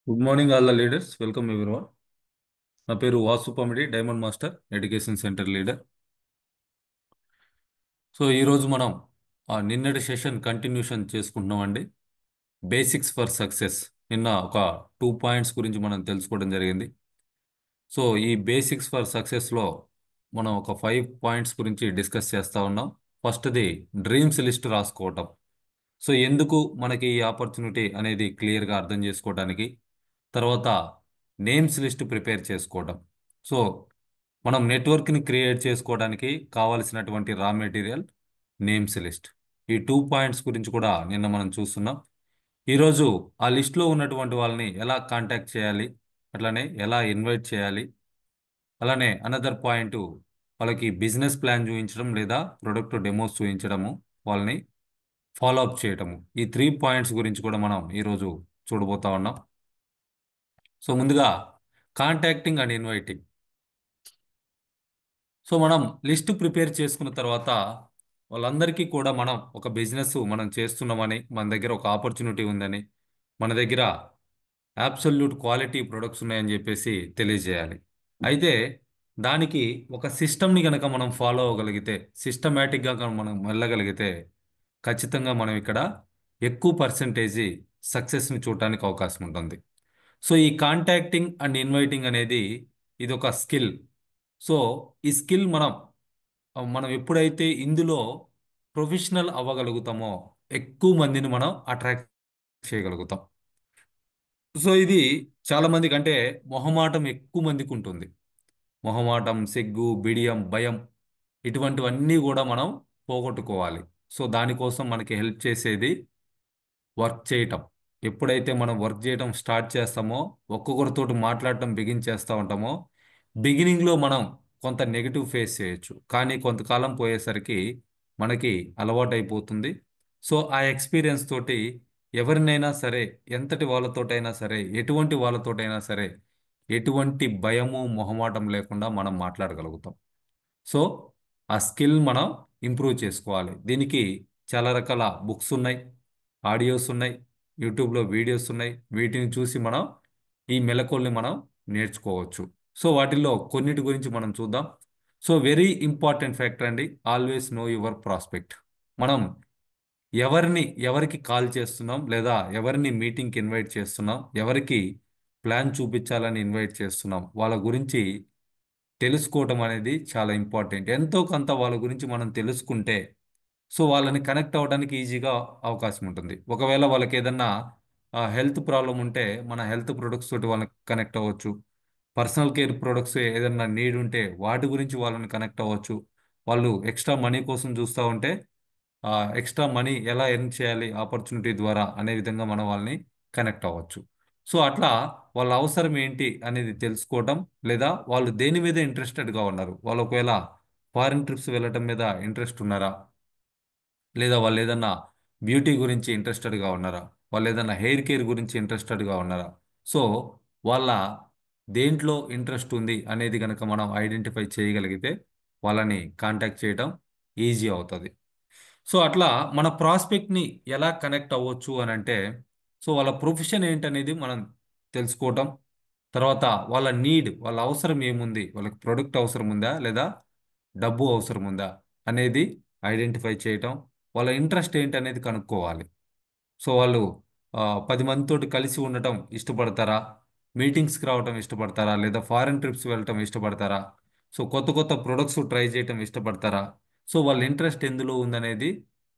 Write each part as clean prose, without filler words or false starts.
Good morning all the leaders, welcome everyone. నా పేరు Vasu Pamidi, diamond master education centre leader. So ఈరోజు మనం నిన్నటి సెషన్ కంటిన్యూషన్ చేసుకుంటున్నామండి. Basics for success. నిన్న ఒక 2 పాయింట్స్ గురించి మనం తెలుసుకోవడం జరిగింది. సో ఈ బేసిక్స్ ఫర్ సక్సెస్లో మనం ఒక 5 పాయింట్స్ గురించి డిస్కస్ చేస్తూ ఉన్నాం. ఫస్ట్ది డ్రీమ్స్ లిస్ట్ రాసుకోవటం. సో ఎందుకు మనకి ఈ ఆపర్చునిటీ అనేది క్లియర్గా అర్థం చేసుకోవడానికి. తర్వాత నేమ్స్ లిస్ట్ ప్రిపేర్ చేసుకోవడం. సో మనం నెట్వర్క్ని క్రియేట్ చేసుకోవడానికి కావాల్సినటువంటి రా మెటీరియల్ నేమ్స్ లిస్ట్. ఈ 2 పాయింట్స్ గురించి కూడా నిన్న మనం చూస్తున్నాం. ఈరోజు ఆ లిస్ట్లో ఉన్నటువంటి వాళ్ళని ఎలా కాంటాక్ట్ చేయాలి, అట్లానే ఎలా ఇన్వైట్ చేయాలి, అలానే అనదర్ పాయింట్ వాళ్ళకి బిజినెస్ ప్లాన్ చూపించడం లేదా ప్రొడక్ట్ డెమోస్ చూపించడము, వాళ్ళని ఫాలో అప్ చేయటము. ఈ 3 పాయింట్స్ గురించి కూడా మనం ఈరోజు చూడబోతా ఉన్నాం. సో ముందుగా కాంటాక్టింగ్ అండ్ ఇన్వైటింగ్. సో మనం లిస్ట్ ప్రిపేర్ చేసుకున్న తర్వాత వాళ్ళందరికీ కూడా మనం ఒక బిజినెస్ మనం చేస్తున్నామని, మన దగ్గర ఒక ఆపర్చునిటీ ఉందని, మన దగ్గర అబ్సల్యూట్ క్వాలిటీ ప్రొడక్ట్స్ ఉన్నాయని చెప్పేసి తెలియజేయాలి. అయితే దానికి ఒక సిస్టమ్ని కనుక మనం ఫాలో అవ్వగలిగితే, సిస్టమేటిక్గా మనం వెళ్ళగలిగితే ఖచ్చితంగా మనం ఇక్కడ ఎక్కువ పర్సంటేజీ సక్సెస్ని చూడటానికి అవకాశం ఉంటుంది. సో ఈ కాంటాక్టింగ్ అండ్ ఇన్వైటింగ్ అనేది ఇది ఒక స్కిల్. సో ఈ స్కిల్ మనం ఎప్పుడైతే ఇందులో ప్రొఫెషనల్ అవ్వగలుగుతామో ఎక్కువ మందిని మనం అట్రాక్ట్ చేయగలుగుతాం. సో ఇది చాలా మందికి అంటే మొహమాటం ఎక్కువ మందికి ఉంటుంది. మొహమాటం, సిగ్గు, బిడియం, భయం, ఇటువంటివన్నీ కూడా మనం పోగొట్టుకోవాలి. సో దానికోసం మనకి హెల్ప్ చేసేది వర్క్ చేయటం. ఎప్పుడైతే మనం వర్క్ చేయటం స్టార్ట్ చేస్తామో, ఒక్కొక్కరితోటి మాట్లాడటం బిగిన్ చేస్తూ ఉంటామో, బిగినింగ్లో మనం కొంత నెగిటివ్ ఫేస్ చేయొచ్చు, కానీ కొంతకాలం పోయేసరికి మనకి అలవాటైపోతుంది. సో ఆ ఎక్స్పీరియన్స్ తోటి ఎవరినైనా సరే, ఎంతటి వాళ్ళతోటైనా సరే, ఎటువంటి వాళ్ళతోటైనా సరే, ఎటువంటి భయము మొహమాటం లేకుండా మనం మాట్లాడగలుగుతాం. సో ఆ స్కిల్ మనం ఇంప్రూవ్ చేసుకోవాలి. దీనికి చాలా రకాల బుక్స్ ఉన్నాయి, ఆడియోస్ ఉన్నాయి, యూట్యూబ్లో వీడియోస్ ఉన్నాయి. వీటిని చూసి మనం ఈ మెలకువల్ని మనం నేర్చుకోవచ్చు. సో వాటిల్లో కొన్నిటి గురించి మనం చూద్దాం. సో వెరీ ఇంపార్టెంట్ ఫ్యాక్టర్ అండి, ఆల్వేస్ నో యువర్ ప్రాస్పెక్ట్. మనం ఎవరికి కాల్ చేస్తున్నాం, లేదా ఎవరిని మీటింగ్కి ఇన్వైట్ చేస్తున్నాం, ఎవరికి ప్లాన్ చూపించాలని ఇన్వైట్ చేస్తున్నాం, వాళ్ళ గురించి తెలుసుకోవటం అనేది చాలా ఇంపార్టెంట్. ఎంతో కొంత వాళ్ళ గురించి మనం తెలుసుకుంటే సో వాళ్ళని కనెక్ట్ అవ్వడానికి ఈజీగా అవకాశం ఉంటుంది. ఒకవేళ వాళ్ళకి ఏదన్నా హెల్త్ ప్రాబ్లం ఉంటే మన హెల్త్ ప్రొడక్ట్స్ తోటి వాళ్ళని కనెక్ట్ అవ్వచ్చు. పర్సనల్ కేర్ ప్రొడక్ట్స్ ఏదన్నా నీడ్ ఉంటే వాటి గురించి వాళ్ళని కనెక్ట్ అవ్వచ్చు. వాళ్ళు ఎక్స్ట్రా మనీ కోసం చూస్తూ ఉంటే ఎక్స్ట్రా మనీ ఎలా ఎర్న్ చేయాలి ఆపర్చునిటీ ద్వారా అనే విధంగా మనం వాళ్ళని కనెక్ట్ అవ్వచ్చు. సో అట్లా వాళ్ళ అవసరం ఏంటి అనేది తెలుసుకోవటం, లేదా వాళ్ళు దేని మీద ఇంట్రెస్టెడ్గా ఉన్నారు, వాళ్ళు ఒకవేళ ఫారిన్ ట్రిప్స్ వెళ్ళటం మీద ఇంట్రెస్ట్ ఉన్నారా, లేదా వాళ్ళు ఏదన్నా బ్యూటీ గురించి ఇంట్రెస్టెడ్గా ఉన్నారా, వాళ్ళు ఏదన్నా హెయిర్ కేర్ గురించి ఇంట్రెస్టెడ్గా ఉన్నారా. సో వాళ్ళ దేంట్లో ఇంట్రెస్ట్ ఉంది అనేది కనుక మనం ఐడెంటిఫై చేయగలిగితే వాళ్ళని కాంటాక్ట్ చేయడం ఈజీ అవుతుంది. సో అట్లా మన ప్రాస్పెక్ట్ని ఎలా కనెక్ట్ అవ్వచ్చు అని అంటే, సో వాళ్ళ ప్రొఫెషన్ ఏంటనేది మనం తెలుసుకోవటం, తర్వాత వాళ్ళ నీడ్, వాళ్ళ అవసరం ఏముంది, వాళ్ళకి ప్రొడక్ట్ అవసరం ఉందా లేదా డబ్బు అవసరం ఉందా అనేది ఐడెంటిఫై చేయటం, వాళ్ళ ఇంట్రెస్ట్ ఏంటి అనేది కనుక్కోవాలి. సో వాళ్ళు 10 మందితోటి కలిసి ఉండటం ఇష్టపడతారా, మీటింగ్స్కి రావటం ఇష్టపడతారా, లేదా ఫారెన్ ట్రిప్స్ వెళ్ళటం ఇష్టపడతారా, సో కొత్త కొత్త ప్రొడక్ట్స్ ట్రై చేయటం ఇష్టపడతారా. సో వాళ్ళ ఇంట్రెస్ట్ ఎందులో ఉందనేది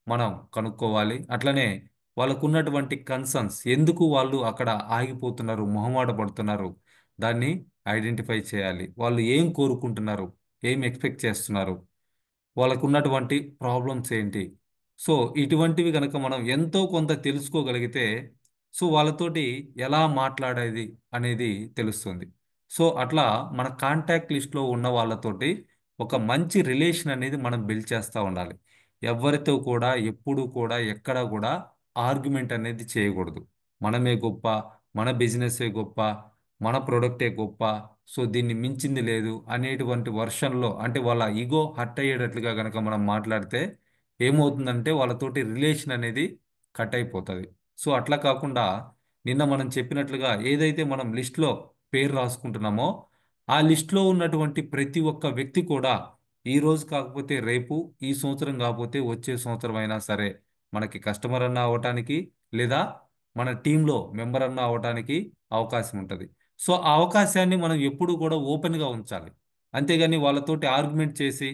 మనం కనుక్కోవాలి. అట్లనే వాళ్ళకు ఉన్నటువంటి కన్సర్న్స్, ఎందుకు వాళ్ళు అక్కడ ఆగిపోతున్నారు, మొహమాట పడుతున్నారు, దాన్ని ఐడెంటిఫై చేయాలి. వాళ్ళు ఏం కోరుకుంటున్నారు, ఏం ఎక్స్పెక్ట్ చేస్తున్నారు, వాళ్ళకు ఉన్నటువంటి ప్రాబ్లమ్స్ ఏంటి. సో ఇటువంటివి కనుక మనం ఎంతో కొంత తెలుసుకోగలిగితే సో వాళ్ళతోటి ఎలా మాట్లాడేది అనేది తెలుస్తుంది. సో అట్లా మన కాంటాక్ట్ లిస్ట్లో ఉన్న వాళ్ళతోటి ఒక మంచి రిలేషన్ అనేది మనం బిల్డ్ చేస్తూ ఉండాలి. ఎవరితో కూడా ఎప్పుడు కూడా ఎక్కడ కూడా ఆర్గ్యుమెంట్ అనేది చేయకూడదు. మనమే గొప్ప, మన బిజినెసే గొప్ప, మన ప్రోడక్టే గొప్ప, సో దీన్ని మించింది లేదు అనేటువంటి వర్షన్లో, అంటే వాళ్ళ ఈగో హర్ట్ అయ్యేటట్లుగా కనుక మనం మాట్లాడితే ఏమవుతుందంటే వాళ్ళతోటి రిలేషన్ అనేది కట్ అయిపోతుంది. సో అట్లా కాకుండా నిన్న మనం చెప్పినట్లుగా ఏదైతే మనం లిస్ట్లో పేరు రాసుకుంటున్నామో ఆ లిస్ట్లో ఉన్నటువంటి ప్రతి ఒక్క వ్యక్తి కూడా ఈ రోజు కాకపోతే రేపు, ఈ సంవత్సరం కాకపోతే వచ్చే సంవత్సరం అయినా సరే మనకి కస్టమర్ అన్న అవటానికి లేదా మన టీంలో మెంబర్ అన్న అవటానికి అవకాశం ఉంటుంది. సో ఆ అవకాశాన్ని మనం ఎప్పుడూ కూడా ఓపెన్గా ఉంచాలి. అంతేగాని వాళ్ళతోటి ఆర్గ్యుమెంట్ చేసి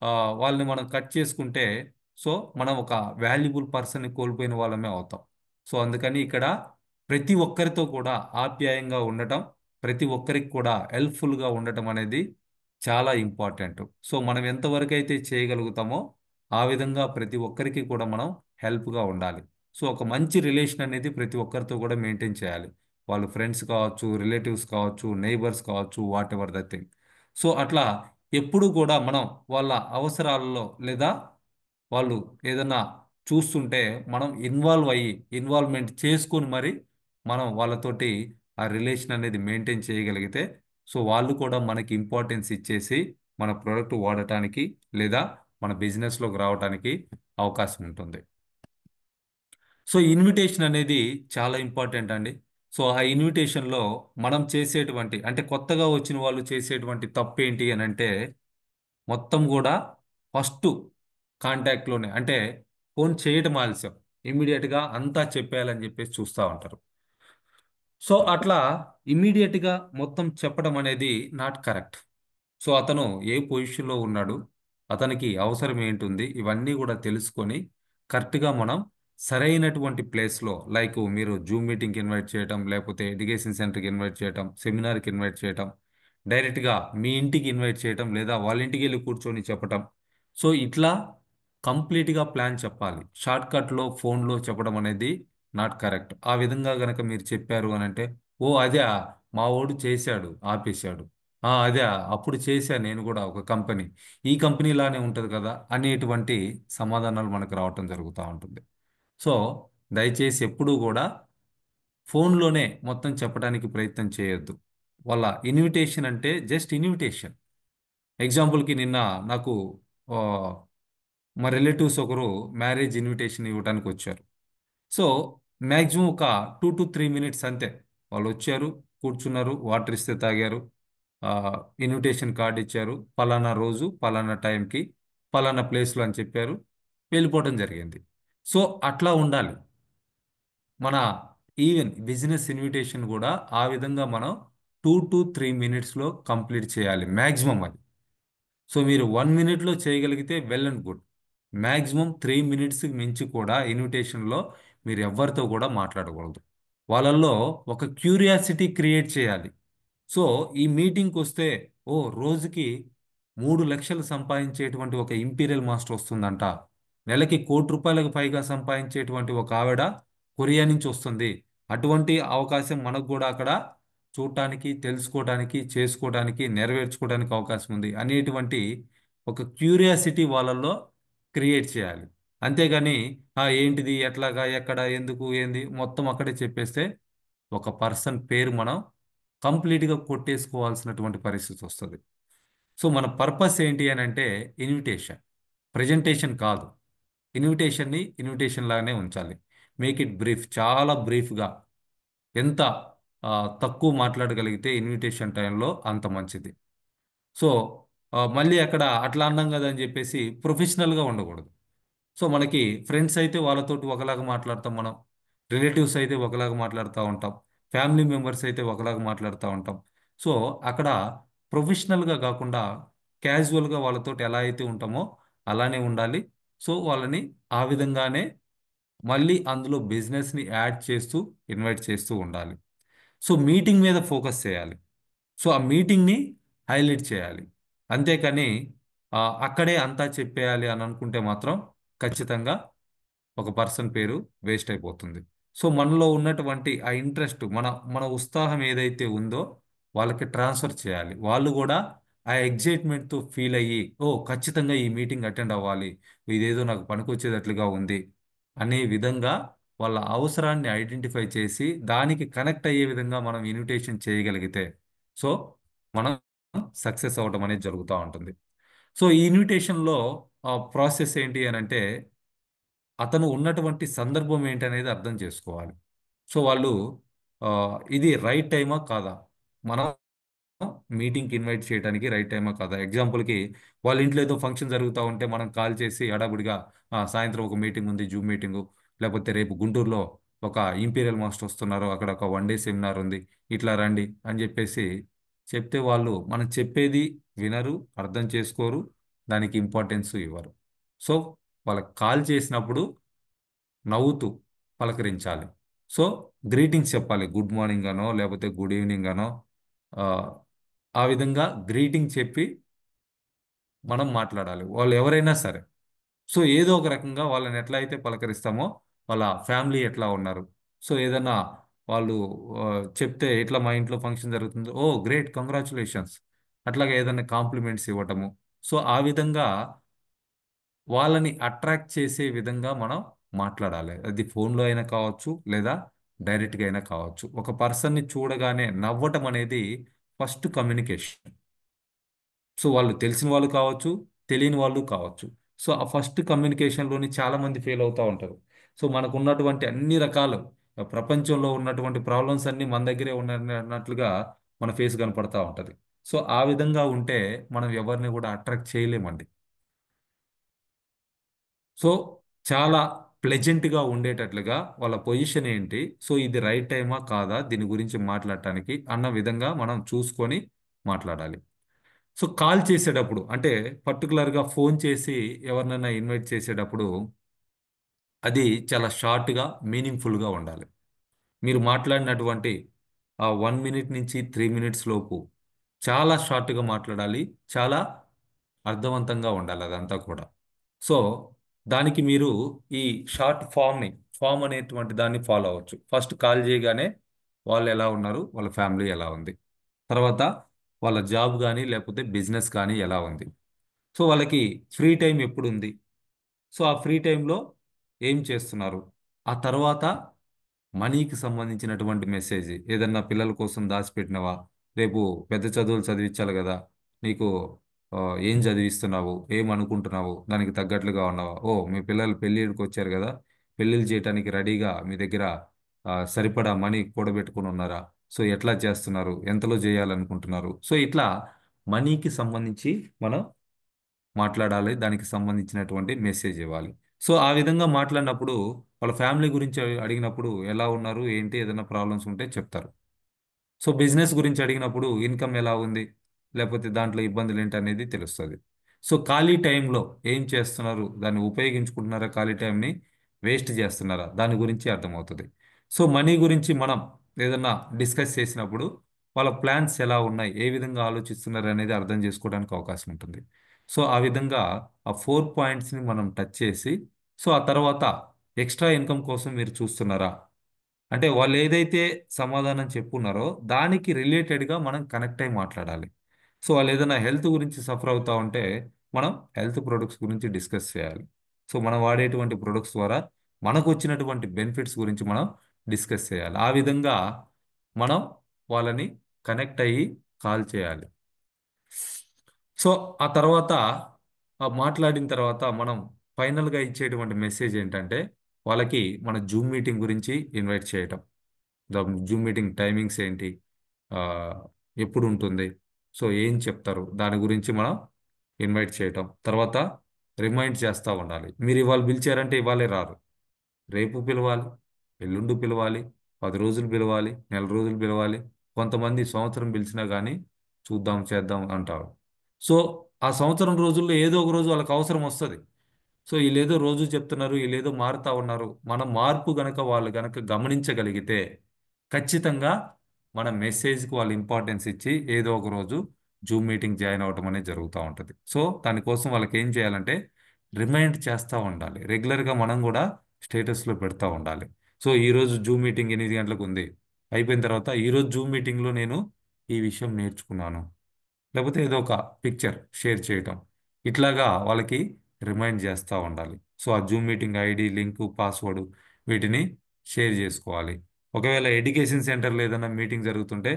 ఆ, వాళ్ళని మనం కట్ చేసుకుంటే సో మనం ఒక వాల్యుబుల్ పర్సన్ని కోల్పోయిన వాళ్ళమే అవుతాం. సో అందుకని ఇక్కడ ప్రతి ఒక్కరితో కూడా ఆప్యాయంగా ఉండటం, ప్రతి ఒక్కరికి కూడా హెల్ప్ఫుల్గా ఉండటం అనేది చాలా ఇంపార్టెంట్. సో మనం ఎంతవరకు అయితే చేయగలుగుతామో ఆ విధంగా ప్రతి ఒక్కరికి కూడా మనం హెల్ప్గా ఉండాలి. సో ఒక మంచి రిలేషన్ అనేది ప్రతి ఒక్కరితో కూడా మెయింటైన్ చేయాలి. వాళ్ళు ఫ్రెండ్స్ కావచ్చు, రిలేటివ్స్ కావచ్చు, నైబర్స్ కావచ్చు, what ever the thing. So అట్లా ఎప్పుడు కూడా మనం వాళ్ళ అవసరాలలో లేదా వాళ్ళు ఏదన్నా చూస్తుంటే మనం ఇన్వాల్వ్మెంట్ చేసుకొని మరి మనం వాళ్ళతోటి ఆ రిలేషన్ అనేది మెయింటైన్ చేయగలిగితే సో వాళ్ళు కూడా మనకి ఇంపార్టెన్స్ ఇచ్చేసి మన ప్రోడక్ట్ వాడటానికి లేదా మన బిజినెస్లోకి రావడానికి అవకాశం ఉంటుంది. సో ఇన్విటేషన్ అనేది చాలా ఇంపార్టెంట్ అండి. సో ఆ ఇన్విటేషన్లో మనం చేసేటువంటి అంటే కొత్తగా వచ్చిన వాళ్ళు చేసేటువంటి తప్పు ఏంటి అని అంటే మొత్తం కూడా ఫస్ట్ కాంటాక్ట్లోనే అంటే ఫోన్ చేయటం ఆలస్యం, ఇమ్మీడియట్గా అంతా చెప్పేయాలని చెప్పేసి చూస్తూ ఉంటారు. సో అట్లా ఇమ్మీడియట్గా మొత్తం చెప్పడం అనేది నాట్ కరెక్ట్. సో అతను ఏ పొజిషన్లో ఉన్నాడు, అతనికి అవసరం ఏంటుంది, ఇవన్నీ కూడా తెలుసుకొని కరెక్ట్గా మనం సరైనటువంటి ప్లేస్లో లైక్ మీరు జూమ్ మీటింగ్కి ఇన్వైట్ చేయటం, లేకపోతే ఎడ్యుకేషన్ సెంటర్కి ఇన్వైట్ చేయటం, సెమినార్కి ఇన్వైట్ చేయటం, డైరెక్ట్గా మీ ఇంటికి ఇన్వైట్ చేయటం లేదా వాళ్ళ ఇంటికి వెళ్ళి కూర్చొని చెప్పటం. సో ఇట్లా కంప్లీట్గా ప్లాన్ చెప్పాలి. షార్ట్కట్లో ఫోన్లో చెప్పడం అనేది నాట్ కరెక్ట్. ఆ విధంగా గనక మీరు చెప్పారు అని అంటే ఓ అదే మా వాడు చేశాడు ఆపేశాడు, అదే అప్పుడు చేశా నేను కూడా ఒక కంపెనీ, ఈ కంపెనీ లానే ఉంటుంది కదా అనేటువంటి సమాధానాలు మనకు రావటం జరుగుతూ ఉంటుంది. సో దయచేసి ఎప్పుడూ కూడా ఫోన్లోనే మొత్తం చెప్పడానికి ప్రయత్నం చేయొద్దు. వాళ్ళ ఇన్విటేషన్ అంటే జస్ట్ ఇన్విటేషన్. ఎగ్జాంపుల్కి నిన్న నాకు ఆ, మా రిలేటివ్స్ ఒకరు మ్యారేజ్ ఇన్విటేషన్ ఇవ్వడానికి వచ్చారు. సో మ్యాక్సిమం ఒక 2 to 3 minutes అంతే. వాళ్ళు వచ్చారు, కూర్చున్నారు, వాటర్ ఇస్తే తాగారు, ఆ, ఇన్విటేషన్ కార్డు ఇచ్చారు, పలానా రోజు పలానా టైంకి పలానా ప్లేస్లో అని చెప్పారు, వెళ్ళిపోవటం జరిగింది. సో అట్లా ఉండాలి. మన ఈవెన్ బిజినెస్ ఇన్విటేషన్ కూడా ఆ విధంగా మనం 2 to 3 minutesలో కంప్లీట్ చేయాలి మ్యాక్సిమం అది. సో మీరు 1 minute చేయగలిగితే వెల్ అండ్ గుడ్. మ్యాక్సిమం 3 minutesకి మించి కూడా ఇన్విటేషన్లో మీరు ఎవరితో కూడా మాట్లాడకూడదు. వాళ్ళల్లో ఒక క్యూరియాసిటీ క్రియేట్ చేయాలి. సో ఈ మీటింగ్కి వస్తే ఓ రోజుకి 3 లక్షలు సంపాదించేటువంటి ఒక ఇంపీరియల్ మాస్టర్ వస్తుందంట, నెలకి ₹1,00,00,000 పైగా సంపాదించేటువంటి ఒక ఆవిడ కొరియా నుంచి వస్తుంది, అటువంటి అవకాశం మనకు కూడా అక్కడ చూడటానికి, తెలుసుకోవడానికి, చేసుకోవడానికి, నెరవేర్చుకోవడానికి అవకాశం ఉంది అనేటువంటి ఒక క్యూరియాసిటీ వాళ్ళల్లో క్రియేట్ చేయాలి. అంతేగాని ఏంటిది, ఎట్లాగా, ఎక్కడ, ఎందుకు, ఏంది మొత్తం అక్కడే చెప్పేస్తే ఒక పర్సన్ పేరు మనం కంప్లీట్గా కొట్టేసుకోవాల్సినటువంటి పరిస్థితి వస్తుంది. సో మన పర్పస్ ఏంటి అని అంటే ఇన్విటేషన్, ప్రజెంటేషన్ కాదు. ఇన్విటేషన్ని ఇన్విటేషన్ లాగానే ఉంచాలి. మేక్ ఇట్ బ్రీఫ్, చాలా బ్రీఫ్గా. ఎంత ఆ, తక్కువ మాట్లాడగలిగితే ఇన్విటేషన్ టైంలో అంత మంచిది. సో మళ్ళీ అక్కడ అట్లా అన్నాం కదా అని చెప్పేసి ప్రొఫెషనల్గా ఉండకూడదు. సో మనకి ఫ్రెండ్స్ అయితే వాళ్ళతోటి ఒకలాగా మాట్లాడతాం మనం, రిలేటివ్స్ అయితే ఒకలాగా మాట్లాడుతూ ఉంటాం, ఫ్యామిలీ మెంబర్స్ అయితే ఒకలాగా మాట్లాడుతూ ఉంటాం. సో అక్కడ ప్రొఫెషనల్గా కాకుండా క్యాజువల్గా వాళ్ళతోటి ఎలా అయితే ఉంటామో అలానే ఉండాలి. సో వాళ్ళని ఆ విధంగానే మళ్ళీ అందులో బిజినెస్ని యాడ్ చేస్తూ ఇన్వైట్ చేస్తూ ఉండాలి. సో మీటింగ్ మీద ఫోకస్ చేయాలి. సో ఆ మీటింగ్ని హైలైట్ చేయాలి. అంతేకాని అక్కడే అంతా చెప్పేయాలి అని అనుకుంటే మాత్రం ఖచ్చితంగా ఒక పర్సన్ పేరు వేస్ట్ అయిపోతుంది. సో మనలో ఉన్నటువంటి ఆ ఇంట్రెస్ట్, మన మన ఉత్సాహం ఏదైతే ఉందో వాళ్ళకి ట్రాన్స్ఫర్ చేయాలి. వాళ్ళు కూడా ఆ ఎగ్జైట్మెంట్తో ఫీల్ అయ్యి ఓ ఖచ్చితంగా ఈ మీటింగ్ అటెండ్ అవ్వాలి, ఇదేదో నాకు పనికొచ్చేటట్లుగా ఉంది అనే విధంగా వాళ్ళ అవసరాన్ని ఐడెంటిఫై చేసి దానికి కనెక్ట్ అయ్యే విధంగా మనం ఇన్విటేషన్ చేయగలిగితే సో మనం సక్సెస్ అవ్వడం అనేది జరుగుతూ ఉంటుంది. సో ఈ ఇన్విటేషన్లో ప్రాసెస్ ఏంటి అని అంటే అతను ఉన్నటువంటి సందర్భం ఏంటనేది అర్థం చేసుకోవాలి. సో వాళ్ళు ఇది రైట్ టైమా కాదా, మనం మీటింగ్కి ఇన్వైట్ చేయడానికి రైట్ టైమా కాదా? ఎగ్జాంపుల్కి వాళ్ళ ఇంట్లో ఏదో ఫంక్షన్ జరుగుతూ ఉంటే మనం కాల్ చేసి హడావుడిగా సాయంత్రం ఒక మీటింగ్ ఉంది, జూమ్ మీటింగు, లేకపోతే రేపు గుంటూరులో ఒక ఇంపీరియల్ మాస్టర్ వస్తున్నారు, అక్కడ ఒక 1 డే సెమినార్ ఉంది, ఇట్లా రండి అని చెప్పేసి చెప్తే వాళ్ళు మనం చెప్పేది వినరు, అర్థం చేసుకోరు, దానికి ఇంపార్టెన్స్ ఇవ్వరు. సో వాళ్ళకి కాల్ చేసినప్పుడు నవ్వుతూ పలకరించాలి. సో గ్రీటింగ్స్ చెప్పాలి, గుడ్ మార్నింగ్ అనో లేకపోతే గుడ్ ఈవినింగ్ అనో. ఆ, ఆ విధంగా గ్రీటింగ్ చెప్పి మనం మాట్లాడాలి, వాళ్ళు ఎవరైనా సరే. సో ఏదో ఒక రకంగా వాళ్ళని ఎట్లా అయితే పలకరిస్తామో, వాళ్ళ ఫ్యామిలీ ఎట్లా ఉన్నారు, సో ఏదన్నా వాళ్ళు ఆ, చెప్తే ఇట్లా మా ఇంట్లో ఫంక్షన్ జరుగుతుంది, ఓ గ్రేట్ కంగ్రాచులేషన్స్, అట్లాగే ఏదైనా కాంప్లిమెంట్స్ ఇవ్వటము. సో ఆ విధంగా వాళ్ళని అట్రాక్ట్ చేసే విధంగా మనం మాట్లాడాలి. అది ఫోన్లో అయినా కావచ్చు, లేదా డైరెక్ట్గా అయినా కావచ్చు. ఒక పర్సన్ని చూడగానే నవ్వటం అనేది ఫస్ట్ కమ్యూనికేషన్. సో వాళ్ళు తెలిసిన వాళ్ళు కావచ్చు, తెలియని వాళ్ళు కావచ్చు. సో ఆ ఫస్ట్ కమ్యూనికేషన్లోని చాలా మంది ఫెయిల్ అవుతూ ఉంటారు. సో మనకు ఉన్నటువంటి అన్ని రకాలు ప్రపంచంలో ఉన్నటువంటి ప్రాబ్లమ్స్ అన్ని మన దగ్గరే ఉన్నట్లుగా మన ఫేస్ కనపడతా ఉంటది. సో ఆ విధంగా ఉంటే మనం ఎవరిని కూడా అట్రాక్ట్ చేయలేమండి. సో చాలా ప్లెజెంట్గా ఉండేటట్లుగా వాళ్ళ పొజిషన్ ఏంటి, సో ఇది రైట్ టైమా కాదా దీని గురించి మాట్లాడటానికి అన్న విధంగా మనం చూసుకొని మాట్లాడాలి. సో కాల్ చేసేటప్పుడు అంటే పర్టికులర్గా ఫోన్ చేసి ఎవరినైనా ఇన్వైట్ చేసేటప్పుడు అది చాలా షార్ట్గా మీనింగ్ఫుల్గా ఉండాలి. మీరు మాట్లాడినటువంటి ఆ 1 మినిట్ నుంచి 3 మినిట్స్ లోపు చాలా షార్ట్గా మాట్లాడాలి, చాలా అర్థవంతంగా ఉండాలి అదంతా కూడా. సో దానికి మీరు ఈ షార్ట్ ఫామ్ అనేటువంటి దాన్ని ఫాలో అవ్వచ్చు. ఫస్ట్ కాల్ చేయగానే వాళ్ళు ఎలా ఉన్నారు, వాళ్ళ ఫ్యామిలీ ఎలా ఉంది, తర్వాత వాళ్ళ జాబ్ కానీ లేకపోతే బిజినెస్ కానీ ఎలా ఉంది, సో వాళ్ళకి ఫ్రీ టైం ఎప్పుడు ఉంది, సో ఆ ఫ్రీ టైంలో ఏం చేస్తున్నారు, ఆ తర్వాత మనీకి సంబంధించినటువంటి మెసేజ్ ఏదన్నా పిల్లల కోసం దాచిపెట్టినవా, రేపు పెద్ద చదువులు చదివించాలి కదా, నీకు ఆ, ఏం చదివిస్తున్నావు, ఏం అనుకుంటున్నావు, దానికి తగ్గట్లుగా ఉన్నావా, ఓ మీ పిల్లలు పెళ్ళిళ్ళకి వచ్చారు కదా, పెళ్ళిళ్ళు చేయడానికి రెడీగా మీ దగ్గర సరిపడా మనీ కూడబెట్టుకుని ఉన్నారా, సో ఎట్లా చేస్తున్నారు, ఎంతలో చేయాలనుకుంటున్నారు, సో ఇట్లా మనీకి సంబంధించి మనం మాట్లాడాలి, దానికి సంబంధించినటువంటి మెసేజ్ ఇవ్వాలి. సో ఆ విధంగా మాట్లాడినప్పుడు వాళ్ళ ఫ్యామిలీ గురించి అడిగినప్పుడు ఎలా ఉన్నారు ఏంటి, ఏదైనా ప్రాబ్లమ్స్ ఉంటే చెప్తారు. సో బిజినెస్ గురించి అడిగినప్పుడు ఇన్కమ్ ఎలా ఉంది, లేకపోతే దాంట్లో ఇబ్బందులు ఏంటి అనేది తెలుస్తుంది. సో ఖాళీ టైంలో ఏం చేస్తున్నారు, దాన్ని ఉపయోగించుకుంటున్నారా, ఖాళీ టైంని వేస్ట్ చేస్తున్నారా, దాని గురించి అర్థమవుతుంది. సో మనీ గురించి మనం ఏదన్నా డిస్కస్ చేసినప్పుడు వాళ్ళ ప్లాన్స్ ఎలా ఉన్నాయి, ఏ విధంగా ఆలోచిస్తున్నారు అనేది అర్థం చేసుకోవడానికి అవకాశం ఉంటుంది. సో ఆ విధంగా ఆ 4 పాయింట్స్ని మనం టచ్ చేసి, సో ఆ తర్వాత ఎక్స్ట్రా ఇన్కమ్ కోసం మీరు చూస్తున్నారా, అంటే వాళ్ళు ఏదైతే సమాధానం చెప్పున్నారో దానికి రిలేటెడ్గా మనం కనెక్ట్ అయి మాట్లాడాలి. సో వాళ్ళు ఏదైనా హెల్త్ గురించి సఫర్ అవుతా ఉంటే మనం హెల్త్ ప్రొడక్ట్స్ గురించి డిస్కస్ చేయాలి. సో మనం వాడేటువంటి ప్రొడక్ట్స్ ద్వారా మనకు వచ్చినటువంటి బెనిఫిట్స్ గురించి మనం డిస్కస్ చేయాలి. ఆ విధంగా మనం వాళ్ళని కనెక్ట్ అయ్యి కాల్ చేయాలి. సో ఆ తర్వాత మాట్లాడిన తర్వాత మనం ఫైనల్గా ఇచ్చేటువంటి మెసేజ్ ఏంటంటే వాళ్ళకి మన జూమ్ మీటింగ్ గురించి ఇన్వైట్ చేయటం. ద జూమ్ మీటింగ్ టైమింగ్స్ ఏంటి, ఆ, ఎప్పుడు ఉంటుంది, సో ఏం చెప్తారు దాని గురించి మనం ఇన్వైట్ చేయటం. తర్వాత రిమైండ్ చేస్తూ ఉండాలి. మీరు ఇవాళ పిలిచారంటే ఇవాళే రారు, రేపు పిలవాలి, ఎల్లుండి పిలవాలి, 10 రోజులు పిలవాలి, నెల రోజులు పిలవాలి. కొంతమంది సంవత్సరం పిలిచినా కానీ చూద్దాం చేద్దాం అంటారు. సో ఆ సంవత్సరం రోజుల్లో ఏదో ఒక రోజు వాళ్ళకి అవసరం వస్తుంది. సో వీళ్ళేదో రోజు చెప్తున్నారు, వీళ్ళేదో మారుతా ఉన్నారు, మన మార్పు గనక వాళ్ళు గనక గమనించగలిగితే ఖచ్చితంగా మన మెసేజ్కి వాళ్ళు ఇంపార్టెన్స్ ఇచ్చి ఏదో ఒక రోజు జూమ్ మీటింగ్ జాయిన్ అవ్వటం అనేది జరుగుతూ ఉంటుంది. సో దానికోసం వాళ్ళకి ఏం చేయాలంటే రిమైండ్ చేస్తూ ఉండాలి, రెగ్యులర్గా మనం కూడా స్టేటస్లో పెడతా ఉండాలి. సో ఈరోజు జూమ్ మీటింగ్ 8 గంటలకు ఉంది, అయిపోయిన తర్వాత ఈరోజు జూమ్ మీటింగ్లో నేను ఈ విషయం నేర్చుకున్నాను, లేకపోతే ఏదో ఒక పిక్చర్ షేర్ చేయటం, ఇట్లాగా వాళ్ళకి రిమైండ్ చేస్తూ ఉండాలి. సో ఆ Zoom meeting ID, link, password వీటిని షేర్ చేసుకోవాలి. ఒకవేళ ఎడ్యుకేషన్ సెంటర్లో ఏదైనా మీటింగ్ జరుగుతుంటే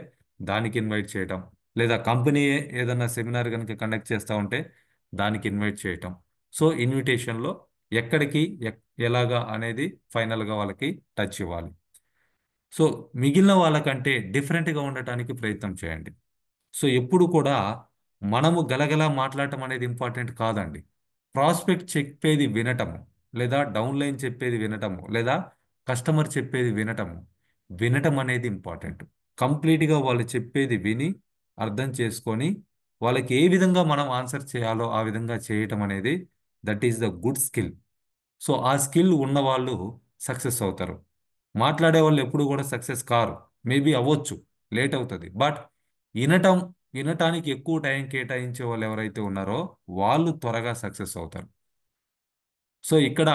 దానికి ఇన్వైట్ చేయటం, లేదా కంపెనీ ఏదైనా సెమినార్ కనుక కండక్ట్ చేస్తూ ఉంటే దానికి ఇన్వైట్ చేయటం. సో ఇన్విటేషన్లో ఎక్కడికి ఎలాగా అనేది ఫైనల్గా వాళ్ళకి టచ్ ఇవ్వాలి. సో మిగిలిన వాళ్ళకంటే డిఫరెంట్గా ఉండటానికి ప్రయత్నం చేయండి. సో ఎప్పుడు కూడా మనము గలగలా మాట్లాడటం అనేది ఇంపార్టెంట్ కాదండి. ప్రాస్పెక్ట్ చెప్పేది వినటము, లేదా డౌన్లైన్ చెప్పేది వినటము, లేదా కస్టమర్ చెప్పేది వినటము, వినటం అనేది ఇంపార్టెంట్. కంప్లీట్గా వాళ్ళు చెప్పేది విని అర్థం చేసుకొని వాళ్ళకి ఏ విధంగా మనం ఆన్సర్ చేయాలో ఆ విధంగా చేయటం అనేది that is the good skill. So ఆ స్కిల్ ఉన్నవాళ్ళు సక్సెస్ అవుతారు. మాట్లాడే వాళ్ళు ఎప్పుడు కూడా సక్సెస్ కారు. మేబీ అవ్వచ్చు, లేట్ అవుతుంది, బట్ వినటం వినటానికి ఎక్కువ టైం కేటాయించే వాళ్ళు ఎవరైతే ఉన్నారో వాళ్ళు త్వరగా సక్సెస్ అవుతారు. సో ఇక్కడ